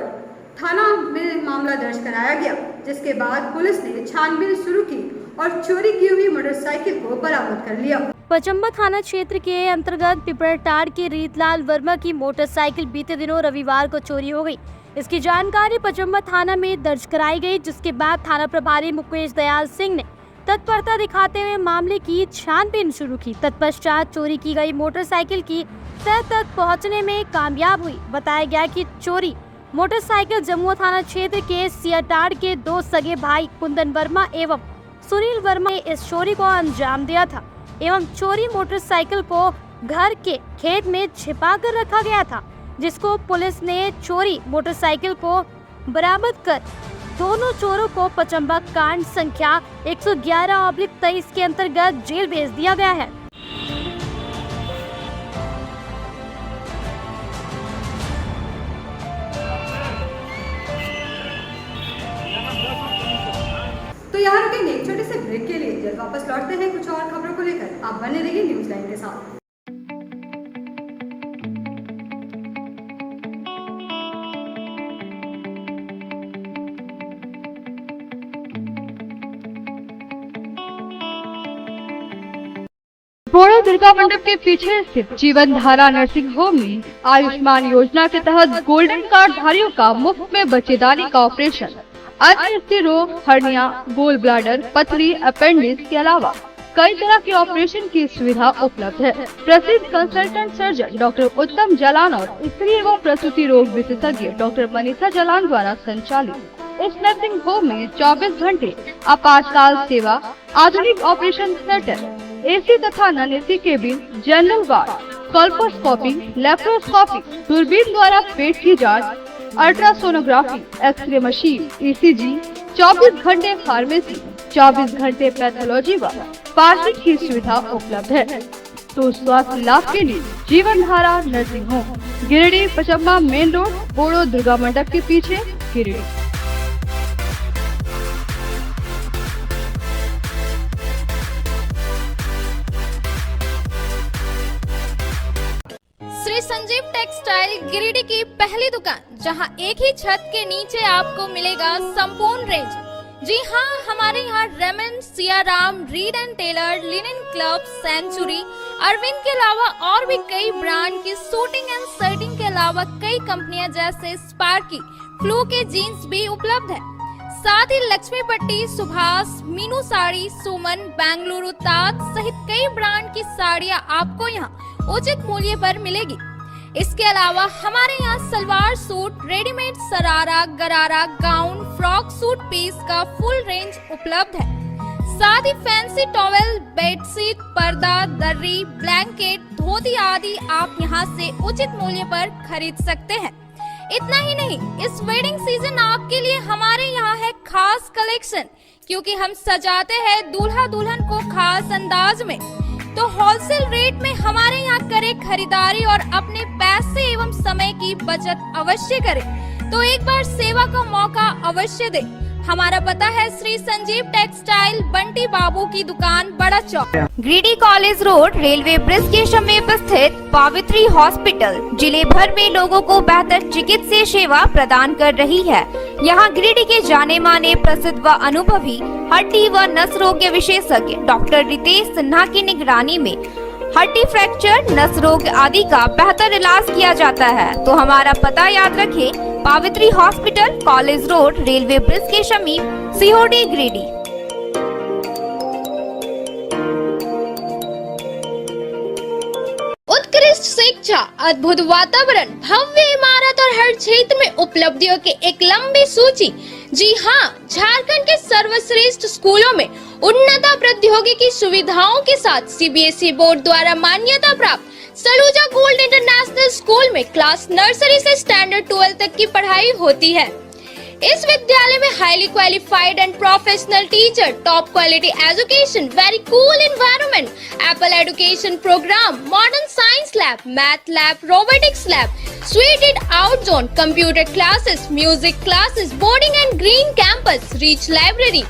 थाना में मामला दर्ज कराया गया, जिसके बाद पुलिस ने छानबीन शुरू की और चोरी की हुई मोटरसाइकिल को बरामद कर लिया। पचम्बा थाना क्षेत्र के अंतर्गत पिपरटाड़ के रीतलाल वर्मा की मोटरसाइकिल बीते दिनों रविवार को चोरी हो गई। इसकी जानकारी पचम्बा थाना में दर्ज कराई गई, जिसके बाद थाना प्रभारी मुकेश दयाल सिंह ने तत्परता दिखाते हुए मामले की छानबीन शुरू की। तत्पश्चात चोरी की गई मोटरसाइकिल की तह तक पहुंचने में कामयाब हुई। बताया गया कि चोरी मोटरसाइकिल जमुआ थाना क्षेत्र के सियाटाड़ के दो सगे भाई कुंदन वर्मा एवं सुनील वर्मा ने इस चोरी को अंजाम दिया था एवं चोरी मोटरसाइकिल को घर के खेत में छिपा कर रखा गया था, जिसको पुलिस ने चोरी मोटरसाइकिल को बरामद कर दोनों चोरों को पचम्बा कांड संख्या 111/23 के अंतर्गत जेल भेज दिया गया है। तो यहाँ रुकेंगे एक छोटे से ब्रेक के लिए, जल्द वापस लौटते हैं कुछ और खबरों को लेकर। आप बने रहिए न्यूज़ लाइन के साथ। बोड़ो दुर्गा मंडप के पीछे स्थित जीवन धारा नर्सिंग होम में आयुष्मान योजना के तहत गोल्डन कार्ड धारियों का मुफ्त में बच्चेदानी का ऑपरेशन, अन्य स्थिर रोग, हर्निया, गोल ब्लाडर, पथरी, अपेंडिक्स के अलावा कई तरह के ऑपरेशन की सुविधा उपलब्ध है। प्रसिद्ध कंसल्टेंट सर्जन डॉक्टर उत्तम जालान और स्त्री एवं प्रसूति रोग विशेषज्ञ डॉक्टर मनीषा जालान द्वारा संचालित इस नर्सिंग होम में 24 घंटे आपातकाल सेवा, आधुनिक ऑपरेशन थिएटर, एसी तथा non AC cabin, general ward, colposcopy, laparoscopy, दूरबीन द्वारा पेट की जांच, अल्ट्रासोनोग्राफी, एक्सरे मशीन, ईसीजी, 24 घंटे फार्मेसी, 24 घंटे पैथोलॉजी व पार्किंग की सुविधा उपलब्ध है। तो स्वास्थ्य लाभ के लिए Jeevan Dhara nursing home, Giridih Pachamba main road, Boro Durga मंडप के पीछे, गिरिडीह। संजीव टेक्सटाइल गिरिडीह की पहली दुकान, जहां एक ही छत के नीचे आपको मिलेगा संपूर्ण रेंज। जी हाँ, हमारे यहाँ Raymond, Siyaram, Reid and Taylor, Linen Club, Century, Arvind के अलावा और भी कई ब्रांड की सूटिंग एंड शर्टिंग के अलावा कई कंपनियां जैसे स्पार्की, फ्लू के जीन्स भी उपलब्ध है। साथ ही लक्ष्मी पट्टी, सुभाष, मीनू साड़ी, सुमन, बेंगलुरु ताज सहित कई ब्रांड की साड़ियां आपको यहाँ उचित मूल्य पर मिलेगी। इसके अलावा हमारे यहाँ सलवार सूट, रेडीमेड सरारा, गरारा, गाउन, फ्रॉक सूट पीस का फुल रेंज उपलब्ध है। साथ ही फैंसी टॉवेल, बेडशीट, पर्दा, दर्री, ब्लैंकेट, धोती आदि आप यहाँ से उचित मूल्य पर खरीद सकते हैं। इतना ही नहीं, इस वेडिंग सीजन आपके लिए हमारे यहाँ है खास कलेक्शन, क्योंकि हम सजाते हैं दूल्हा दुल्हन को खास अंदाज में। तो होलसेल रेट में हमारे यहाँ करें खरीदारी और अपने पैसे एवं समय की बचत अवश्य करें। तो एक बार सेवा का मौका अवश्य दें। हमारा पता है श्री संजीव टेक्सटाइल, बंटी बाबू की दुकान, Bada Chowk, Giridih college road, railway bridge के समीप स्थित पावित्री हॉस्पिटल जिले भर में लोगों को बेहतर चिकित्सीय सेवा प्रदान कर रही है। यहाँ गिरिडीह के जाने माने, प्रसिद्ध व अनुभवी हड्डी व नस रोग विशेषज्ञ डॉक्टर रितेश सिन्हा की निगरानी में हड्डी फ्रैक्चर, नस रोग आदि का बेहतर इलाज किया जाता है। तो हमारा पता याद रखें, Pavitri hospital, college road, railway bridge के समीप, सीओडी, गिरिडीह। उत्कृष्ट शिक्षा, अद्भुत वातावरण, भव्य इमारत और हर क्षेत्र में उपलब्धियों की एक लंबी सूची। जी हाँ, झारखंड के सर्वश्रेष्ठ स्कूलों में उन्नत प्रौद्योगिकी सुविधाओं के साथ सीबीएसई बोर्ड द्वारा मान्यता प्राप्त सलूजा गोल्ड इंटरनेशनल स्कूल में क्लास नर्सरी से स्टैंडर्ड 12 तक की पढ़ाई होती है। इस विद्यालय में highly qualified and professional teacher, top quality education, very cool environment, Apple education programme, modern science lab, math lab, robotics lab, suited out zone, computer classes, music classes, boarding and green campus, rich library,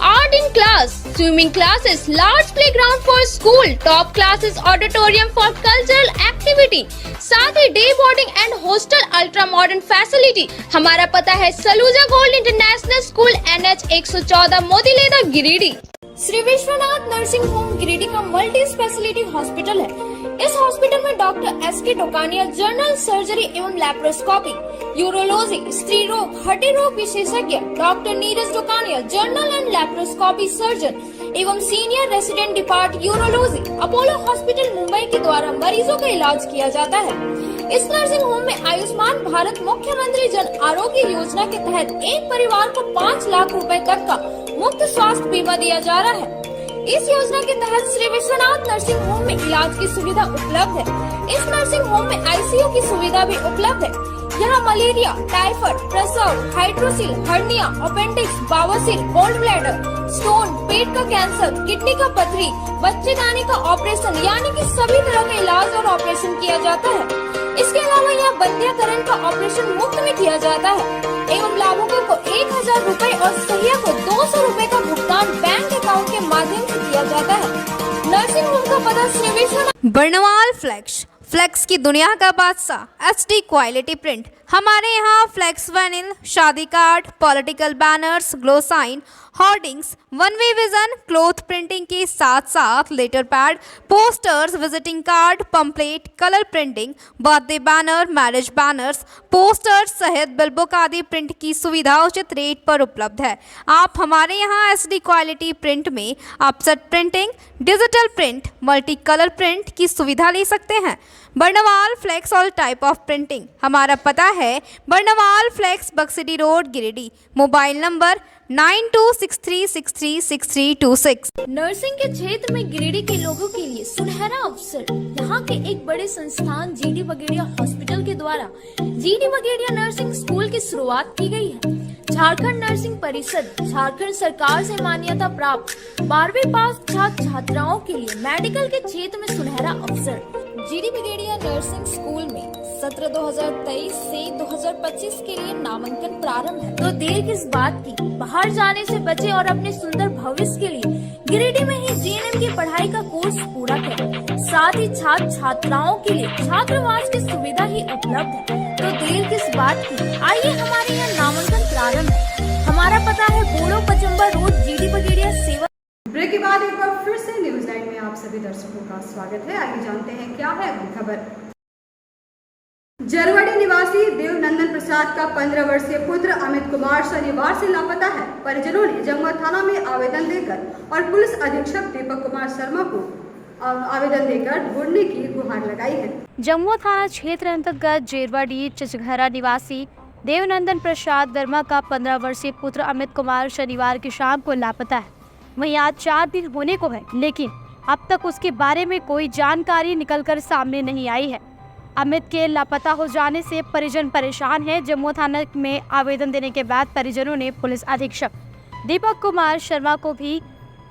art in class, swimming classes, large playground for school, top classes, auditorium for cultural activity, साथ ही day boarding and hostel, ultra modern facility. हमारा पता है Saluja gold international school, NH 114, Motileda, Giridih. Shri Vishwanath nursing home Giridih का multi speciality hospital है। इस hospital में doctor SK Tokania general surgery एवं लैप्रोस्कोपी, यूरोलॉजी, स्त्री रोग, हड्डी रोग विशेषज्ञ, doctor Neeraj Tokania general and laparoscopy surgeon एवं senior resident depart urology, Apollo hospital Mumbai के द्वारा मरीजों का इलाज किया जाता है। इस नर्सिंग होम में आयुष्मान भारत मुख्यमंत्री जन आरोग्य योजना के तहत एक परिवार को 5 लाख रुपए तक का मुफ्त स्वास्थ्य बीमा दिया जा रहा है। इस योजना के तहत श्री विश्वनाथ नर्सिंग होम में इलाज की सुविधा उपलब्ध है। इस नर्सिंग होम में ICU की सुविधा भी उपलब्ध है। यहाँ मलेरिया, टाइफाइड, प्रसव, हाइड्रोसिल, हर्निया, अपेंडिक्स, बवासीर, गोल्ड ब्लैडर, स्टोन, पेट का कैंसर, किडनी का पथरी, बच्चेदानी का ऑपरेशन यानी कि सभी तरह का इलाज और ऑपरेशन किया जाता है। इसके अलावा यहाँ बंध्याकरण का ऑपरेशन मुफ्त में किया जाता है एवं लाभुकों को 1000 रुपए और सहिया को 200 रुपए का भुगतान बैंक अकाउंट के माध्यम से किया जाता है। नर्सिंग होम का पता श्री विश्वनाथ। बर्नवाल फ्लेक्स, फ्लेक्स की दुनिया का बादशाह, HD क्वालिटी प्रिंट। हमारे यहाँ फ्लेक्स वैनिल, शादी card, political banners, glow sign, hoardings, one way vision, cloth printing के साथ साथ letter pad, posters, visiting card, pamphlet, colour printing, birthday banner, marriage banners, posters सहित बिलबुक आदि प्रिंट की सुविधा उचित रेट पर उपलब्ध है। आप हमारे यहाँ SD क्वालिटी प्रिंट में offset printing, digital print, multi colour print की सुविधा ले सकते हैं। Barnwal flex all type of printing. हमारा पता है Barnwal flex, Baksidih road, Giridih. Mobile number 9263636326। Nursing के क्षेत्र में गिरिडीह के लोगों के लिए सुनहरा अवसर। यहाँ के एक बड़े संस्थान GD बगेड़िया हॉस्पिटल के द्वारा GD बगेड़िया नर्सिंग स्कूल की शुरुआत की गई है। झारखंड नर्सिंग परिषद, झारखंड सरकार से मान्यता प्राप्त 12वीं पास छात्र छात्राओं के लिए मेडिकल के क्षेत्र में सुनहरा अवसर। GD बगेड़िया नर्सिंग स्कूल में सत्र 2023 से 2025 के लिए नामांकन प्रारंभ है। तो देर किस बात की, बाहर जाने से बचे और अपने सुंदर भविष्य के लिए गिरिडीह में ही GNM की पढ़ाई का कोर्स पूरा करें। साथ ही छात्र छात्राओं के लिए छात्रावास की सुविधा ही उपलब्ध है। तो देर किस बात की, आइए हमारे यहाँ नामांकन प्रारंभ है। हमारा पता है बोड़ो पचम्बर रोड, GD बगेड़िया सेवा। ब्रेक के बाद एक बार फिर से न्यूज लाइन में आप सभी दर्शकों का स्वागत है। आइए जानते हैं क्या है अगली खबर। जरवाड़ी निवासी देवनंदन प्रसाद का 15 वर्षीय पुत्र अमित कुमार शनिवार से लापता है। परिजनों ने जमुआ थाना में आवेदन देकर और पुलिस अधीक्षक दीपक कुमार शर्मा को आवेदन देकर ढूंढने की गुहार लगाई है। जमुआ थाना क्षेत्र अंतर्गत जेरवाड़ी चिचघरा निवासी देवनंदन प्रसाद वर्मा का 15 वर्षीय पुत्र अमित कुमार शनिवार की शाम को लापता है। वहीं आज 4 दिन होने को है, लेकिन अब तक उसके बारे में कोई जानकारी निकलकर सामने नहीं आई है। अमित के लापता हो जाने से परिजन परेशान हैं। जमुआ थाना में आवेदन देने के बाद परिजनों ने पुलिस अधीक्षक दीपक कुमार शर्मा को भी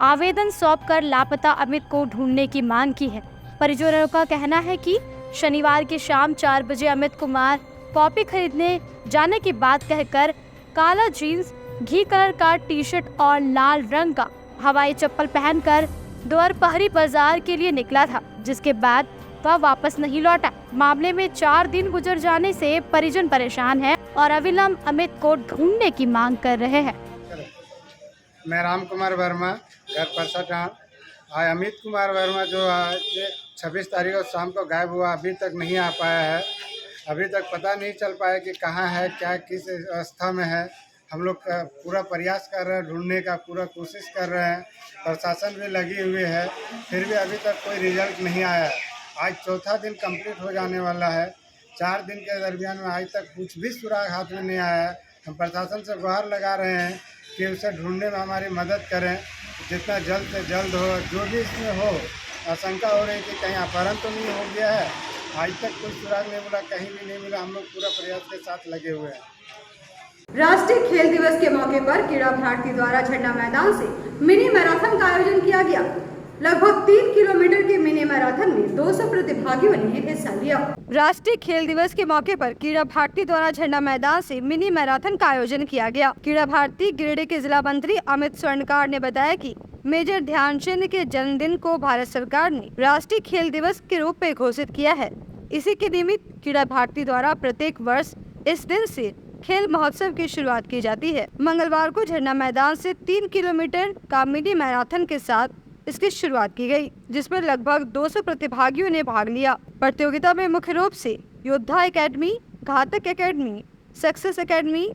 आवेदन सौंपकर लापता अमित को ढूंढने की मांग की है। परिजनों का कहना है कि शनिवार की शाम 4 बजे अमित कुमार कॉपी खरीदने जाने की बात कहकर काला जीन्स, घी कलर का टी-शर्ट और लाल रंग का हवाई चप्पल पहनकर दोपहरी बाजार के लिए निकला था, जिसके बाद वह वापस नहीं लौटा। मामले में 4 दिन गुजर जाने से परिजन परेशान हैं और अविलंब अमित को ढूंढने की मांग कर रहे हैं। मैं राम कुमार वर्मा, घर परसाटान। आज अमित कुमार वर्मा जो आज 26 तारीख को शाम को गायब हुआ, अभी तक नहीं आ पाया है। अभी तक पता नहीं चल पाया कि कहाँ है, क्या किस अवस्था में है। हम लोग पूरा प्रयास कर रहे हैं, ढूंढने का पूरा कोशिश कर रहे हैं। प्रशासन भी लगी हुई है, फिर भी अभी तक कोई रिजल्ट नहीं आया। आज 4था दिन कंप्लीट हो जाने वाला है। 4 दिन के दरमियान में आज तक कुछ भी सुराग हाथ में नहीं आया है। हम प्रशासन से गुहार लगा रहे हैं कि उसे ढूंढने में हमारी मदद करें, जितना जल्द से जल्द हो। जो भी इसमें हो, आशंका हो रही थी कहीं अपहरण तो नहीं हो गया है, आज तक कोई सुराग नहीं मिला, कहीं भी नहीं मिला। हम लोग पूरा प्रयास के साथ लगे हुए हैं। राष्ट्रीय खेल दिवस के मौके पर क्रीड़ा भारती द्वारा झंडा मैदान से मिनी मैराथन का आयोजन किया गया। लगभग 3 किलोमीटर के मिनी मैराथन में 200 प्रतिभागियों ने हिस्सा लिया। राष्ट्रीय खेल दिवस के मौके पर क्रीड़ा भारती द्वारा झंडा मैदान से मिनी मैराथन का आयोजन किया गया। क्रीड़ा भारती गिरिडीह के जिला मंत्री अमित स्वर्णकार ने बताया कि मेजर ध्यानचंद के जन्मदिन को भारत सरकार ने राष्ट्रीय खेल दिवस के रूप में घोषित किया है। इसी के निमित्त क्रीड़ा भारती द्वारा प्रत्येक वर्ष इस दिन से खेल महोत्सव की शुरुआत की जाती है। मंगलवार को झंडा मैदान से 3 किलोमीटर का मिनी मैराथन के साथ इसकी शुरुआत की गई, जिसमें लगभग 200 प्रतिभागियों ने भाग लिया। प्रतियोगिता में मुख्य रूप से योद्धा एकेडमी, घातक academy, success academy,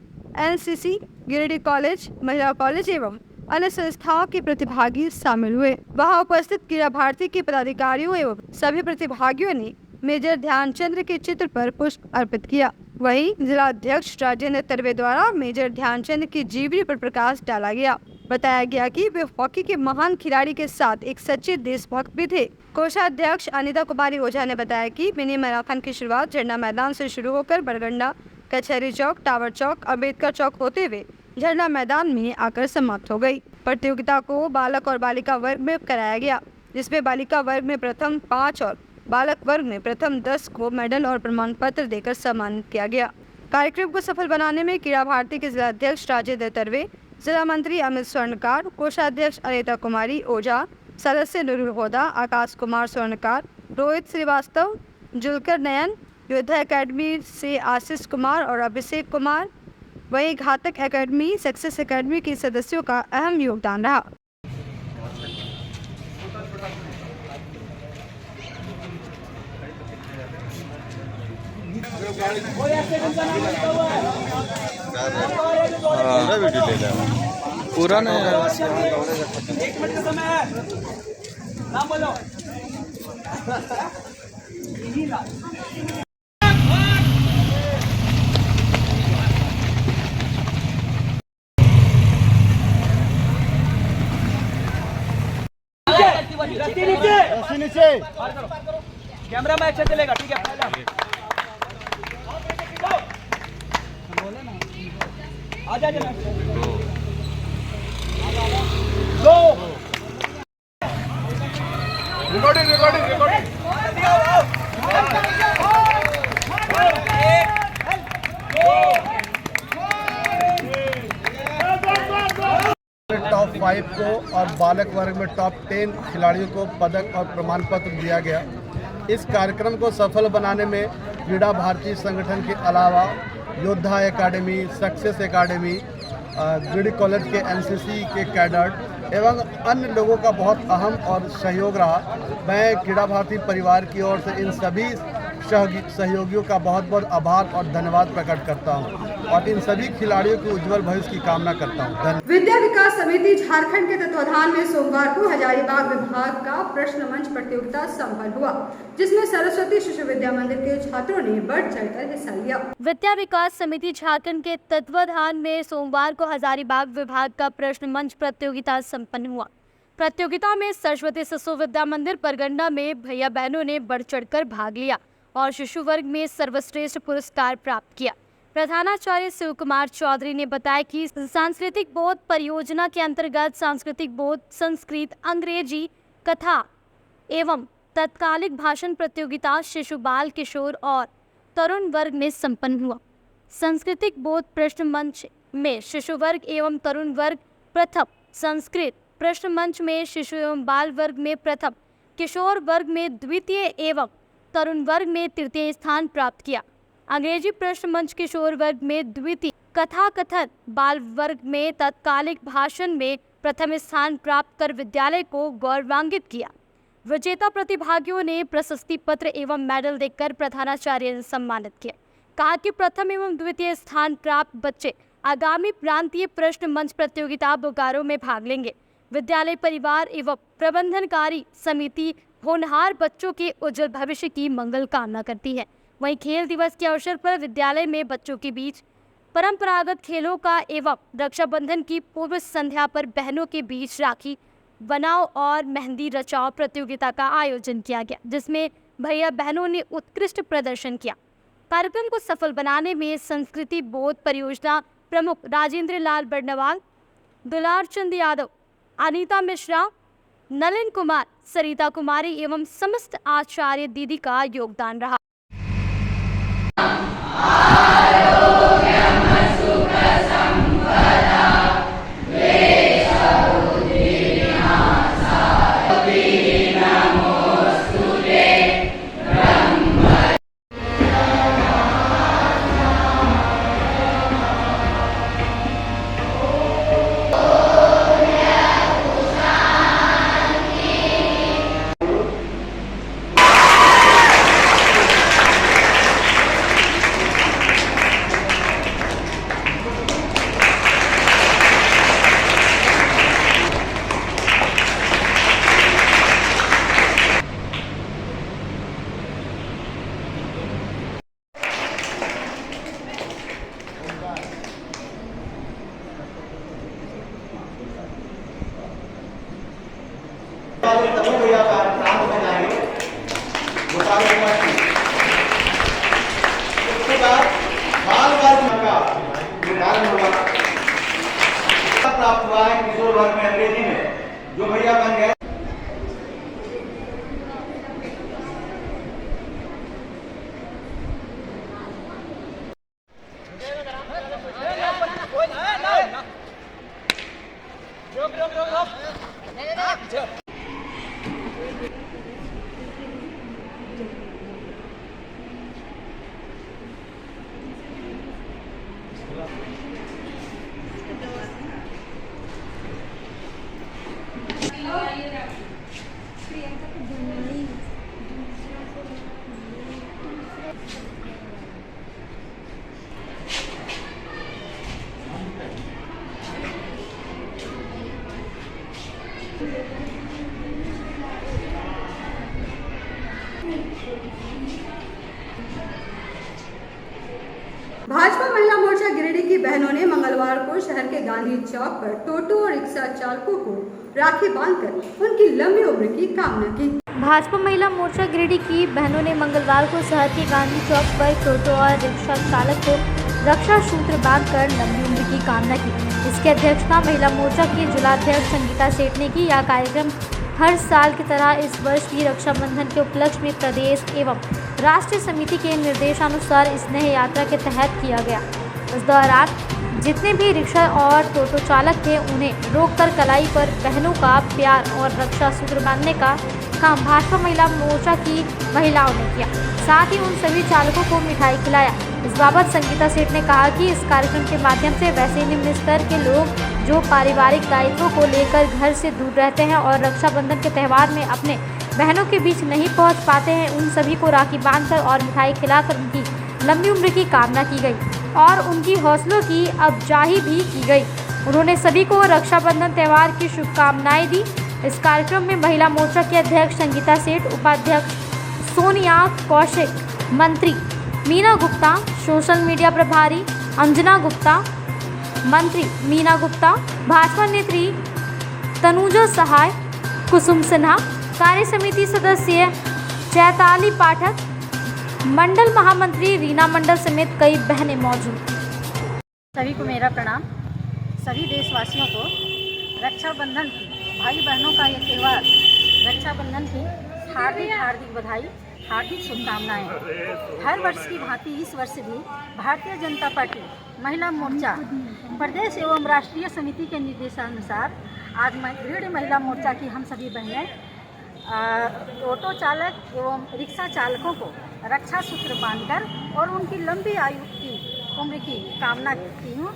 NCC, Giridih college, महिला कॉलेज एवं अन्य संस्थाओं के प्रतिभागी शामिल हुए। वहां उपस्थित क्रीड़ा भारती के पदाधिकारियों एवं सभी प्रतिभागियों ने मेजर ध्यानचंद के चित्र पर पुष्प अर्पित किया। वहीं जिला अध्यक्ष राजेंद्र तरवे द्वारा मेजर ध्यानचंद की जीवनी पर प्रकाश डाला गया। बताया गया कि वे हॉकी के महान खिलाड़ी के साथ एक सच्चे देशभक्त भी थे। कोषाध्यक्ष अनिता कुमारी ओझा ने बताया कि मिनी मैराथन की शुरुआत झंडा मैदान से शुरू होकर बरगंडा, कचहरी चौक, टावर चौक, अम्बेडकर चौक होते हुए झंडा मैदान में आकर समाप्त हो गई। प्रतियोगिता को बालक और बालिका वर्ग में कराया गया, जिसमें बालिका वर्ग में प्रथम 5 और बालक वर्ग में प्रथम 10 को मेडल और प्रमाण पत्र देकर सम्मानित किया गया। कार्यक्रम को सफल बनाने में क्रीड़ा भारती के जिला अध्यक्ष राजेंद्र तरवे, जिला मंत्री अमित स्वर्णकार, कोषाध्यक्ष अनिता कुमारी ओझा, सदस्य नुरुल होदा, आकाश कुमार स्वर्णकार, रोहित श्रीवास्तव, जुलकर नयन, योद्धा एकेडमी से आशीष कुमार और अभिषेक कुमार, वहीं घातक एकेडमी, सक्सेस एकेडमी के सदस्यों का अहम योगदान रहा। पूरा नहीं है। 1 मिनट का समय है, नाम बोलो। नीचे कैमरा में अच्छा चलेगा, ठीक है। आजा रिकॉर्डिंग टॉप 5 को और बालक वर्ग में टॉप 10 खिलाड़ियों को पदक और प्रमाण पत्र दिया गया। इस कार्यक्रम को सफल बनाने में क्रीड़ा भारती संगठन के अलावा योद्धा academy, success academy, Giridih college के एनसीसी के कैडेट एवं अन्य लोगों का बहुत अहम और सहयोग रहा। मैं क्रीड़ा भारती परिवार की ओर से इन सभी सहयोगियों का बहुत बहुत आभार और धन्यवाद प्रकट करता हूं और इन सभी खिलाड़ियों के उज्जवल भविष्य की कामना करता हूं। विद्या विकास समिति झारखंड के तत्वाधान में सोमवार को हजारीबाग विभाग का प्रश्न मंच प्रतियोगिता संपन्न हुआ, जिसमें सरस्वती शिशु विद्या मंदिर के छात्रों ने बढ़ चढ़कर हिस्सा लिया। विद्या विकास समिति झारखंड के तत्वाधान में सोमवार को हजारीबाग विभाग का प्रश्न मंच प्रतियोगिता संपन्न हुआ। प्रतियोगिता में सरस्वती शिशु विद्या मंदिर परगंडा में भैया बहनों ने बढ़ चढ़कर भाग लिया और शिशु वर्ग में सर्वश्रेष्ठ पुरस्कार प्राप्त किया। प्रधानाचार्य शिव कुमार चौधरी ने बताया कि सांस्कृतिक बोध परियोजना के अंतर्गत सांस्कृतिक बोध, संस्कृत, अंग्रेजी, कथा एवं तत्कालिक भाषण प्रतियोगिता शिशु, बाल, किशोर और तरुण वर्ग में संपन्न हुआ। सांस्कृतिक बोध प्रश्न मंच में शिशु वर्ग एवं तरुण वर्ग प्रथम, संस्कृत प्रश्न मंच में शिशु एवं बाल वर्ग में प्रथम, किशोर वर्ग में द्वितीय एवं तरुण वर्ग में तृतीय स्थान प्राप्त किया। अंग्रेजी प्रश्न मंच किशोर वर्ग में द्वितीय, कथा कथन बाल वर्ग में तत्कालिक भाषण में प्रथम स्थान प्राप्त कर विद्यालय को गौरवान्वित किया। विजेता प्रतिभागियों ने प्रशस्ति पत्र एवं मेडल देकर प्रधानाचार्य ने सम्मानित किया। कहा कि प्रथम एवं द्वितीय स्थान प्राप्त बच्चे आगामी प्रांतीय प्रश्न मंच प्रतियोगिता बोकारो में भाग लेंगे। विद्यालय परिवार एवं प्रबंधनकारी समिति होनहार बच्चों के उज्जवल भविष्य की मंगल कामना करती है। वहीं खेल दिवस के अवसर पर विद्यालय में बच्चों के बीच परंपरागत खेलों का एवं रक्षाबंधन की पूर्व संध्या पर बहनों के बीच राखी बनाओ और मेहंदी रचाओ प्रतियोगिता का आयोजन किया गया, जिसमें भैया बहनों ने उत्कृष्ट प्रदर्शन किया। कार्यक्रम को सफल बनाने में संस्कृति बोध परियोजना प्रमुख राजेंद्र लाल बर्नवाल, दुलार चंद यादव, अनीता मिश्रा, नलिन कुमार, सरिता कुमारी एवं समस्त आचार्य दीदी का योगदान रहा। प्राप्त हुआ है किशोर वर्ग में अंग्रेजी में जो भैया बन गए। भाजपा महिला मोर्चा गिरिडीह की बहनों ने मंगलवार को शहर के गांधी चौक पर टोटो और रिक्शा चालकों को राखी बांधकर उनकी लंबी उम्र की कामना की। भाजपा महिला मोर्चा गिरिडीह की बहनों ने मंगलवार को शहर के गांधी चौक पर टोटो और रिक्शा चालक को रक्षा सूत्र बांधकर लंबी उम्र की कामना की। इसकी अध्यक्षता महिला मोर्चा की जिलाध्यक्ष संगीता सेठ ने की। यह कार्यक्रम हर साल की तरह इस वर्ष भी रक्षाबंधन के उपलक्ष्य में प्रदेश एवं राष्ट्रीय समिति के निर्देशानुसार स्नेह यात्रा के तहत किया गया। इस दौरान जितने भी रिक्शा और टोटो चालक थे उन्हें रोककर कलाई पर बहनों का प्यार और रक्षा सूत्र बांधने का काम भाजपा महिला मोर्चा की महिलाओं ने किया। साथ ही उन सभी चालकों को मिठाई खिलाया। इस बाबत संगीता सेठ ने कहा कि इस कार्यक्रम के माध्यम से वैसे निम्न स्तर के लोग जो पारिवारिक दायित्वों को लेकर घर से दूर रहते हैं और रक्षाबंधन के त्यौहार में अपने बहनों के बीच नहीं पहुंच पाते हैं, उन सभी को राखी बांधकर और मिठाई खिलाकर उनकी लंबी उम्र की कामना की गई और उनकी हौसलों की अफजाई भी की गई। उन्होंने सभी को रक्षाबंधन त्यौहार की शुभकामनाएं दी। इस कार्यक्रम में महिला मोर्चा के अध्यक्ष संगीता सेठ, उपाध्यक्ष सोनिया कौशिक, मंत्री मीना गुप्ता, सोशल मीडिया प्रभारी अंजना गुप्ता, मंत्री मीना गुप्ता, भाजपा नेत्री तनुजा सहाय, कुसुम सिन्हा, कार्य समिति सदस्य चैताली पाठक, मंडल महामंत्री रीना मंडल समेत कई बहनें मौजूद। सभी को मेरा प्रणाम। सभी देशवासियों को रक्षाबंधन की, भाई बहनों का यह त्यौहार रक्षाबंधन की हार्दिक हार्दिक बधाई, हार्दिक शुभकामनाएं। हर वर्ष की भांति इस वर्ष भी भारतीय जनता पार्टी महिला मोर्चा प्रदेश एवं राष्ट्रीय समिति के निर्देशानुसार आज गृहिणी महिला मोर्चा की हम सभी बहनें ऑटो चालक एवं रिक्शा चालकों को रक्षा सूत्र बांधकर और उनकी लंबी आयु की उम्र की कामना करती हूँ।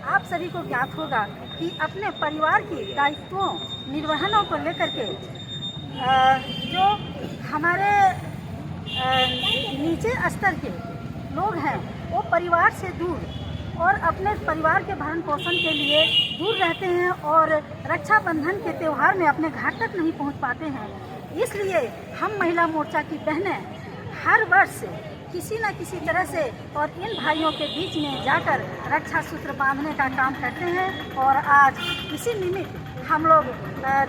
आप सभी को ज्ञात होगा कि अपने परिवार की दायित्वों निर्वहनों को लेकर के जो हमारे नीचे स्तर के लोग हैं वो परिवार से दूर और अपने परिवार के भरण पोषण के लिए दूर रहते हैं और रक्षाबंधन के त्यौहार में अपने घर तक नहीं पहुंच पाते हैं। इसलिए हम महिला मोर्चा की बहनें हर वर्ष किसी न किसी तरह से और इन भाइयों के बीच में जाकर रक्षा सूत्र बांधने का काम करते हैं और आज इसी निमित्त हम लोग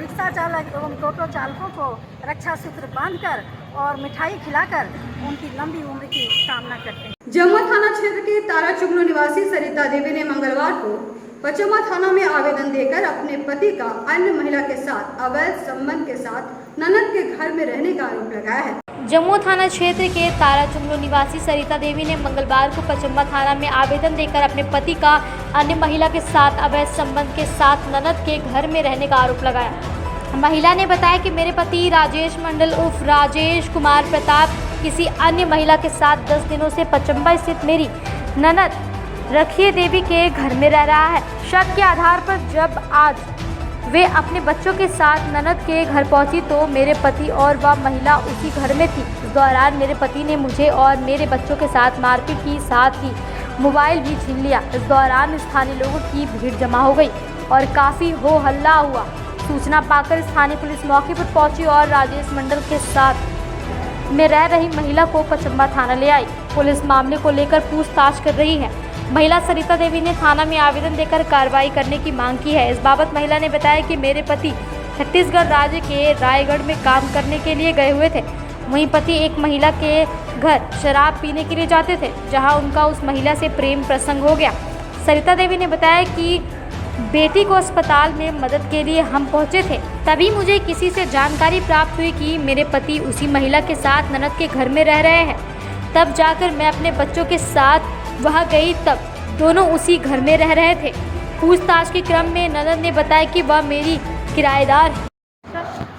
रिक्शा चालक एवं टोटो चालकों को रक्षा सूत्र बांधकर और मिठाई खिलाकर उनकी लंबी उम्र की कामना करते हैं। जमुआ थाना क्षेत्र के तारा चुगलो निवासी सरिता देवी ने मंगलवार को पचम्मा थाना में आवेदन देकर अपने पति का अन्य महिला के साथ अवैध संबंध के साथ ननद के घर में रहने का आरोप लगाया है। जम्मू थाना क्षेत्र के तारा चुगलो निवासी सरिता देवी ने मंगलवार को पचम्मा थाना में आवेदन देकर अपने पति का अन्य महिला के साथ अवैध संबंध के साथ ननद के घर में रहने का आरोप लगाया। महिला ने बताया कि मेरे पति राजेश मंडल उर्फ राजेश कुमार प्रताप किसी अन्य महिला के साथ 10 दिनों से पचम्बा स्थित मेरी ननद रखिए देवी के घर में रह रहा है। शक के आधार पर जब आज वे अपने बच्चों के साथ ननद के घर पहुंची तो मेरे पति और वह महिला उसी घर में थी। इस दौरान मेरे पति ने मुझे और मेरे बच्चों के साथ मारपीट की, साथ ही मोबाइल भी छीन लिया। इस दौरान स्थानीय लोगों की भीड़ जमा हो गई और काफ़ी हो हल्ला हुआ। सूचना पाकर स्थानीय पुलिस मौके पर पहुंची और राजेश मंडल के साथ में रह रही महिला को पचम्बा थाना ले आई। पुलिस मामले को लेकर पूछताछ कर रही है। महिला सरिता देवी ने थाना में आवेदन देकर कार्रवाई करने की मांग की है। इस बाबत महिला ने बताया कि मेरे पति छत्तीसगढ़ राज्य के रायगढ़ में काम करने के लिए गए हुए थे। वहीं पति एक महिला के घर शराब पीने के लिए जाते थे, जहां उनका उस महिला से प्रेम प्रसंग हो गया। सरिता देवी ने बताया कि बेटी को अस्पताल में मदद के लिए हम पहुंचे थे, तभी मुझे किसी से जानकारी प्राप्त हुई कि मेरे पति उसी महिला के साथ ननद के घर में रह रहे हैं। तब जाकर मैं अपने बच्चों के साथ वहां गई, तब दोनों उसी घर में रह रहे थे। पूछताछ के क्रम में ननद ने बताया कि वह मेरी किराएदार है।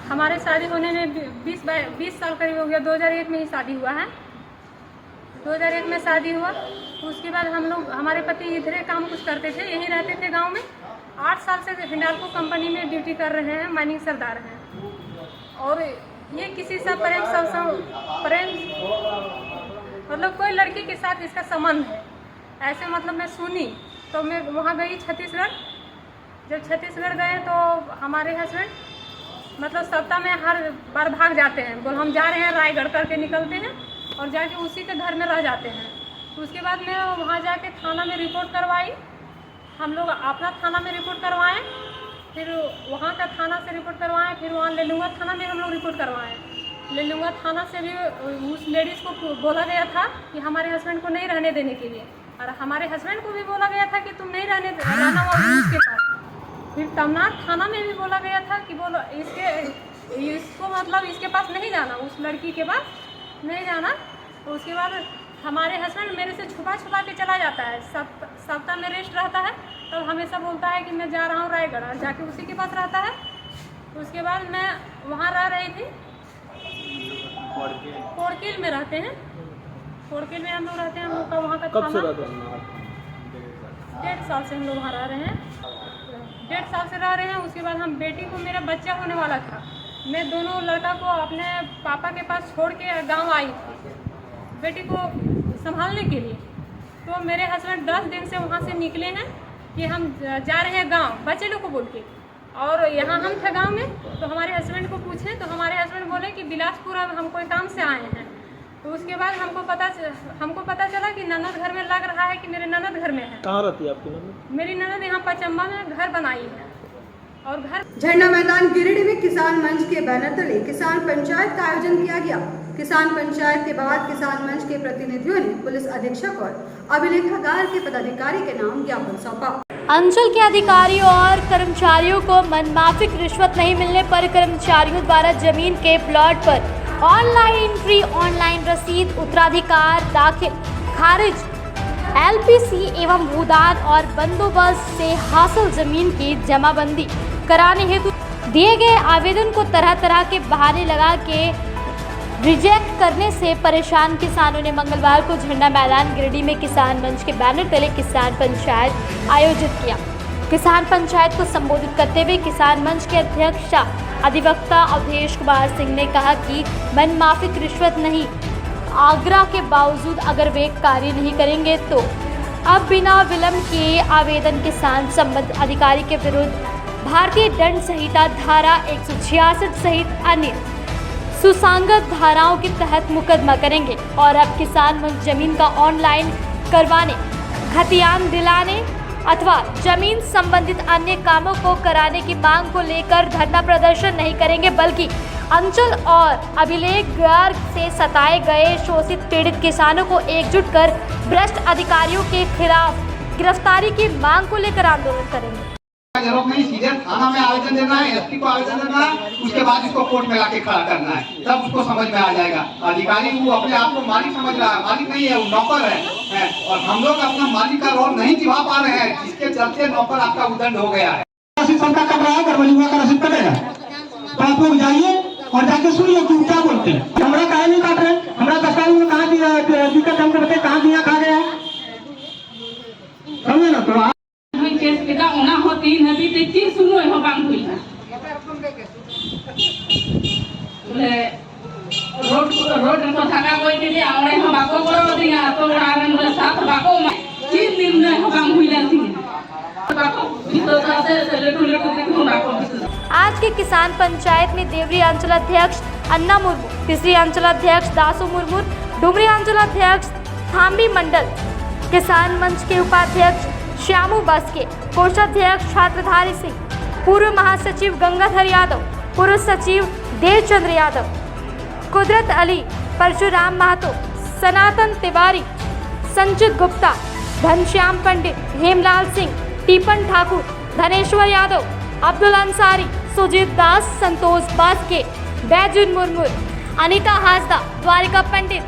हमारे शादी होने में 20 साल करीब हो गया। 2001 में ही शादी हुआ है। 2001 में शादी हुआ तो उसके बाद हम लोग, हमारे पति इधरे काम कुछ करते थे, यहीं रहते थे गांव में। 8 साल से हिंडाल्को कंपनी में ड्यूटी कर रहे हैं, माइनिंग सरदार हैं। और ये किसी से प्रेम मतलब कोई लड़की के साथ इसका संबंध है, ऐसे मतलब मैं सुनी तो मैं वहाँ गई छत्तीसगढ़। जब छत्तीसगढ़ गए तो हमारे हस्बैंड मतलब सप्ताह में हर बार भाग जाते हैं, बोल हम जा रहे हैं रायगढ़ करके निकलते हैं और जाके उसी के घर में रह जाते हैं। तो उसके बाद मैं वहाँ जाके थाना में रिपोर्ट करवाई। हम लोग अपना थाना में रिपोर्ट करवाएं, फिर वहाँ का थाना से रिपोर्ट करवाएं, फिर वहाँ लेलुंगा थाना में हम लोग रिपोर्ट करवाएं। लेलुंगा थाना से भी उस लेडीज़ को बोला गया था कि हमारे हस्बैंड को नहीं रहने देने के लिए, और हमारे हस्बैंड को भी बोला गया था कि तुम नहीं रहना उसके पास। फिर तमनार थाना में भी बोला गया था कि बोलो इसको मतलब इसके पास नहीं जाना, उस लड़की के पास नहीं जाना। तो उसके बाद हमारे हस्बैंड मेरे से छुपा छुपा के चला जाता है। सप्ताह में रेस्ट रहता है तो हमेशा बोलता है कि मैं जा रहा हूँ रायगढ़, जाके उसी के पास रहता है। उसके बाद मैं वहाँ रह रही थी, कोड़किल में रहते हैं, कोड़किल में हम लोग रहते हैं। हम लोग का वहाँ का कब से रहते हैं? 1.5 साल से हम लोग वहाँ रह रहे हैं, 1.5 साल से रह रहे हैं। उसके बाद हम बेटी को, मेरा बच्चा होने वाला था, मैं दोनों लड़का को अपने पापा के पास छोड़ के गाँव आई थी बेटी को संभालने के लिए। तो मेरे हस्बैंड 10 दिन से वहाँ से निकले हैं कि हम जा रहे हैं गांव, बच्चे लोग को बोल के। और यहाँ हम थे गांव में, तो हमारे हस्बैंड को पूछे तो हमारे हस्बैंड बोले कि बिलासपुर हम कोई काम से आए हैं। तो उसके बाद हमको पता चला कि ननद घर में लग रहा है कि मेरे ननद घर में है। कहाँ रहती है आपकी ननद? मेरी ननद यहाँ पचम्बा में घर बनाई है। और घर झंडा मैदान गिरिडीह में किसान मंच के बैनर तले किसान पंचायत का आयोजन किया गया। किसान पंचायत के बाद किसान मंच के प्रतिनिधियों ने पुलिस अधीक्षक और अभिलेखागार के पदाधिकारी के नाम ज्ञापन सौंपा। अंचल के अधिकारियों और कर्मचारियों को मनमाफिक रिश्वत नहीं मिलने पर कर्मचारियों द्वारा जमीन के प्लॉट पर ऑनलाइन एंट्री, ऑनलाइन रसीद, उत्तराधिकार दाखिल खारिज, LPC एवं भूदान और बंदोबस्त से हासिल जमीन की जमाबंदी कराने हेतु दिए गए आवेदन को तरह तरह के बहाने लगा के रिजेक्ट करने से परेशान किसानों ने मंगलवार को झंडा मैदान गिरिडीह में किसान मंच के बैनर तले किसान पंचायत आयोजित किया। किसान पंचायत को संबोधित करते हुए किसान मंच के अध्यक्ष अधिवक्ता अवधेश कुमार सिंह ने कहा कि मनमाफिक रिश्वत नहीं, आग्रह के बावजूद अगर वे कार्य नहीं करेंगे तो अब बिना विलंब किए आवेदन किसान संबंधित अधिकारी के विरुद्ध भारतीय दंड संहिता धारा 166 सहित अन्य सुसंगत धाराओं के तहत मुकदमा करेंगे। और अब किसान मंच जमीन का ऑनलाइन करवाने, खतियान दिलाने अथवा जमीन संबंधित अन्य कामों को कराने की मांग को लेकर धरना प्रदर्शन नहीं करेंगे, बल्कि अंचल और अभिलेखगार से सताए गए शोषित पीड़ित किसानों को एकजुट कर भ्रष्ट अधिकारियों के खिलाफ गिरफ्तारी की मांग को लेकर आंदोलन करेंगे। जरूरत नहीं, सीधे थाना में आवेदन देना है, SP को आवेदन देना है, उसके बाद इसको कोर्ट में लाके खड़ा करना है, तब उसको समझ में आ जाएगा। अधिकारी वो अपने आप को मालिक समझ रहा है, मालिक नहीं है, वो नौकर है। और हम लोग अपना मालिक का रोल नहीं निभा पा रहे हैं, जिसके चलते नौकर आपका उदंड हो गया है। संख्या कब रहा है, गड़बड़ियों का रसीद कटेगा तो आप लोग जाइए और जाके सुनिए कि क्या बोलते हैं। हमारा काहे नहीं काट रहे, हमारा दस्तावेज में कहाँ दिक्कत, हमको बताए कहाँ दिया खा गया, समझे ना। तो केस के होना हो 3 है भी 3 सुनो हो काम हुई है रोड को थका कोई के लिए आवड़े हो बाको करो दिया तो आरन में साथ बाको में 3 दिन में हो काम हुई जाती है बाको तो से लेटू बाको। आज के किसान पंचायत में देवरी अंचल अध्यक्ष अन्ना मुर्मू, तीसरी अंचल अध्यक्ष दासू मुर्मू, डुमरी अंचल अध्यक्ष थाम्बी मंडल, किसान मंच के उपाध्यक्ष श्यामू बसके, कोषाध्यक्ष छात्रधारी सिंह, पूर्व महासचिव गंगाधर यादव, पूर्व सचिव देवचंद्र यादव, कुदरत अली, परशुराम महतो, सनातन तिवारी, संचित गुप्ता, घनश्याम पंडित, हेमलाल सिंह, टीपन ठाकुर, धनेश्वर यादव, अब्दुल अंसारी, सुजीत दास, संतोष बास्के, बैजुन मुर्मू, अनिता हासदा, द्वारिका पंडित,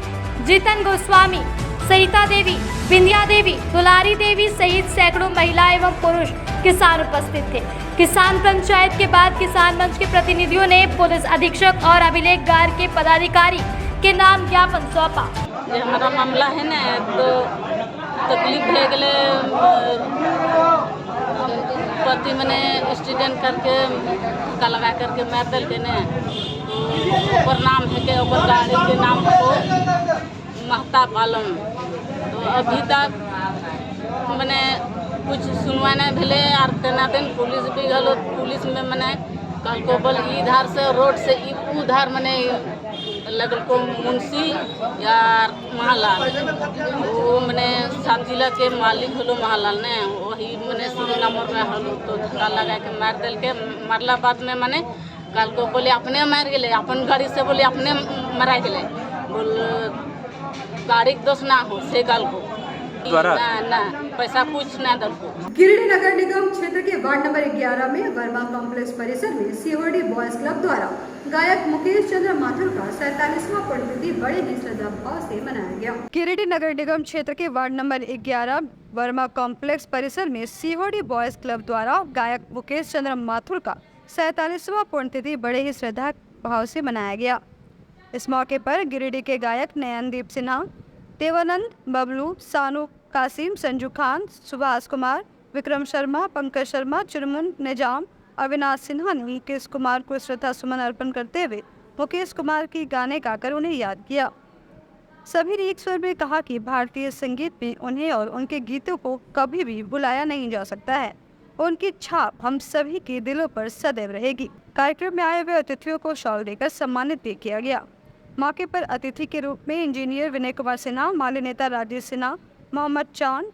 जीतन गोस्वामी, सरिता देवी, बिंदिया देवी, दुलारी देवी सहित सैकड़ों महिला एवं पुरुष किसान उपस्थित थे। किसान पंचायत के बाद किसान मंच के प्रतिनिधियों ने पुलिस अधीक्षक और अभिलेखगार के पदाधिकारी के नाम ज्ञापन सौंपा। ये हमारा मामला है ना, तो तकलीफ है गले पति मैंने स्टूडेंट करके का लगा करके मैदल के ने ऊपर नाम है के ऊपर गाड़ी के नाम को महताब आलम। तो अभी तक मैंने कुछ सुनवा नहीं भेले और तेना दिन पुलिस भी गलो, पुलिस में मैंने कल को बल इधर से रोड से उधर मैंने लगल को मुंशी या महालाल, वो मैंने 7 जिला के मालिक हलो महालाल ने, वही मैंने 3 नंबर में हलो तो धक्का लगा के मार दिल के, मारला बाद में मैंने कल को बोले अपने मार गए, अपन गाड़ी से बोले अपने मरा गए, बोल गाड़ी दोष ना हो से कल को ना पैसा कुछ ना दो। गिरिडीह नगर निगम क्षेत्र के वार्ड नंबर 11 में वर्मा कॉम्प्लेक्स परिसर में COD बॉयज क्लब द्वारा गायक मुकेश चंद्र माथुर का 47वां पुण्यतिथि बड़े ही श्रद्धा भाव से मनाया गया। गिरिडीह नगर निगम क्षेत्र के वार्ड नंबर 11 वर्मा कॉम्प्लेक्स परिसर में सीओडी बॉयज क्लब द्वारा गायक मुकेश चंद्र माथुर का 47वां पुण्यतिथि बड़े ही श्रद्धा भाव से मनाया गया। इस मौके पर गिरिडीह के गायक नयनदीप सिन्हा, देवानंद, बबलू, सानू, कासिम, संजू खान, सुभाष कुमार, विक्रम शर्मा, पंकज शर्मा, चुरमुन निजाम, अविनाश सिन्हा ने मुकेश कुमार को श्रद्धा सुमन अर्पण करते हुए मुकेश कुमार की गाने गाकर उन्हें याद किया। सभी ने एक स्वर में कहा कि भारतीय संगीत में उन्हें और उनके गीतों को कभी भी भुलाया नहीं जा सकता है। उनकी छाप हम सभी के दिलों पर सदैव रहेगी। कार्यक्रम में आए हुए अतिथियों को शॉल देकर सम्मानित भी किया गया। मौके पर अतिथि के रूप में इंजीनियर विनय कुमार सिन्हा, माली नेता राजेश सिन्हा, मोहम्मद चांद,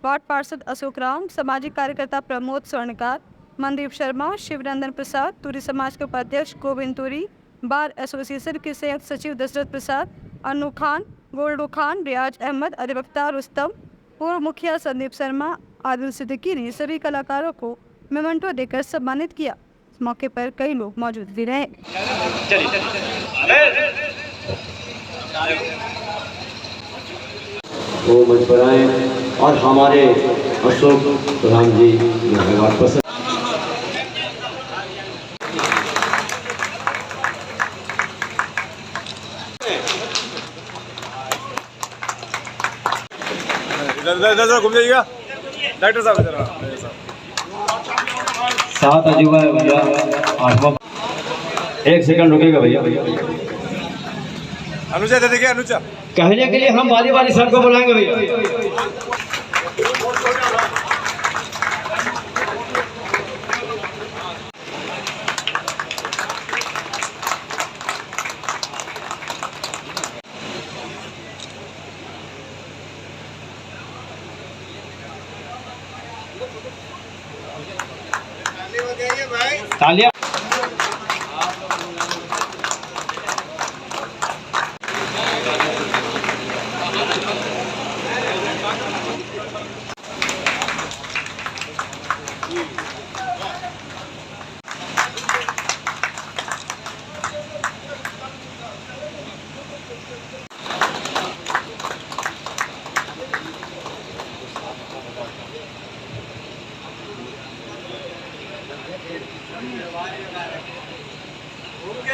वार्ड पार्षद अशोक राम, सामाजिक कार्यकर्ता प्रमोद स्वर्णकार, मनदीप शर्मा, शिवनंदन प्रसाद, तुरी समाज के उपाध्यक्ष गोविंद तुरी, बार एसोसिएशन के संयुक्त सचिव दशरथ प्रसाद, अनु खान, गोल्डू खान, रियाज अहमद, अधिवक्ता रुस्तम, पूर्व मुखिया संदीप शर्मा, आदिल सिद्दीकी ने सभी कलाकारों को मेमेंटो देकर सम्मानित किया। इस मौके पर कई लोग मौजूद भी रहे। वो मंच पर आए और हमारे अशोक प्रधान जी धन्यवाद पसंद। इधर घूम जाइएगा डॉक्टर साहब। 7 अजूबा है भैया, 8वां। 1 सेकंड रुकेगा भैया। अनुजा दे देखिए, अनुजा कहने के लिए हम बारी बारी सबको बुलाएंगे भैया। तालियां।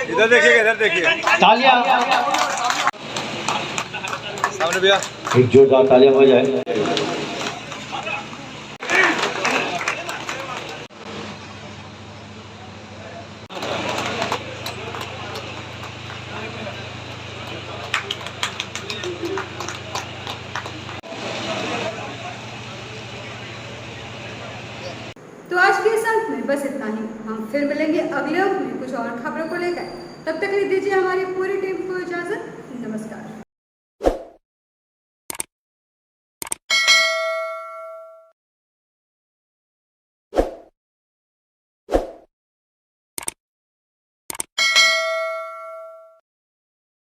इधर देखिए, इधर देखिए, तालियां। सामने भैया एक जोरदार तालियां हो जाए। तो आज के इस अंक में बस इतना ही। हम फिर मिलेंगे अगले अंक में कुछ और खबरों को लेकर। तब तक के लिए दीजिए हमारी पूरी टीम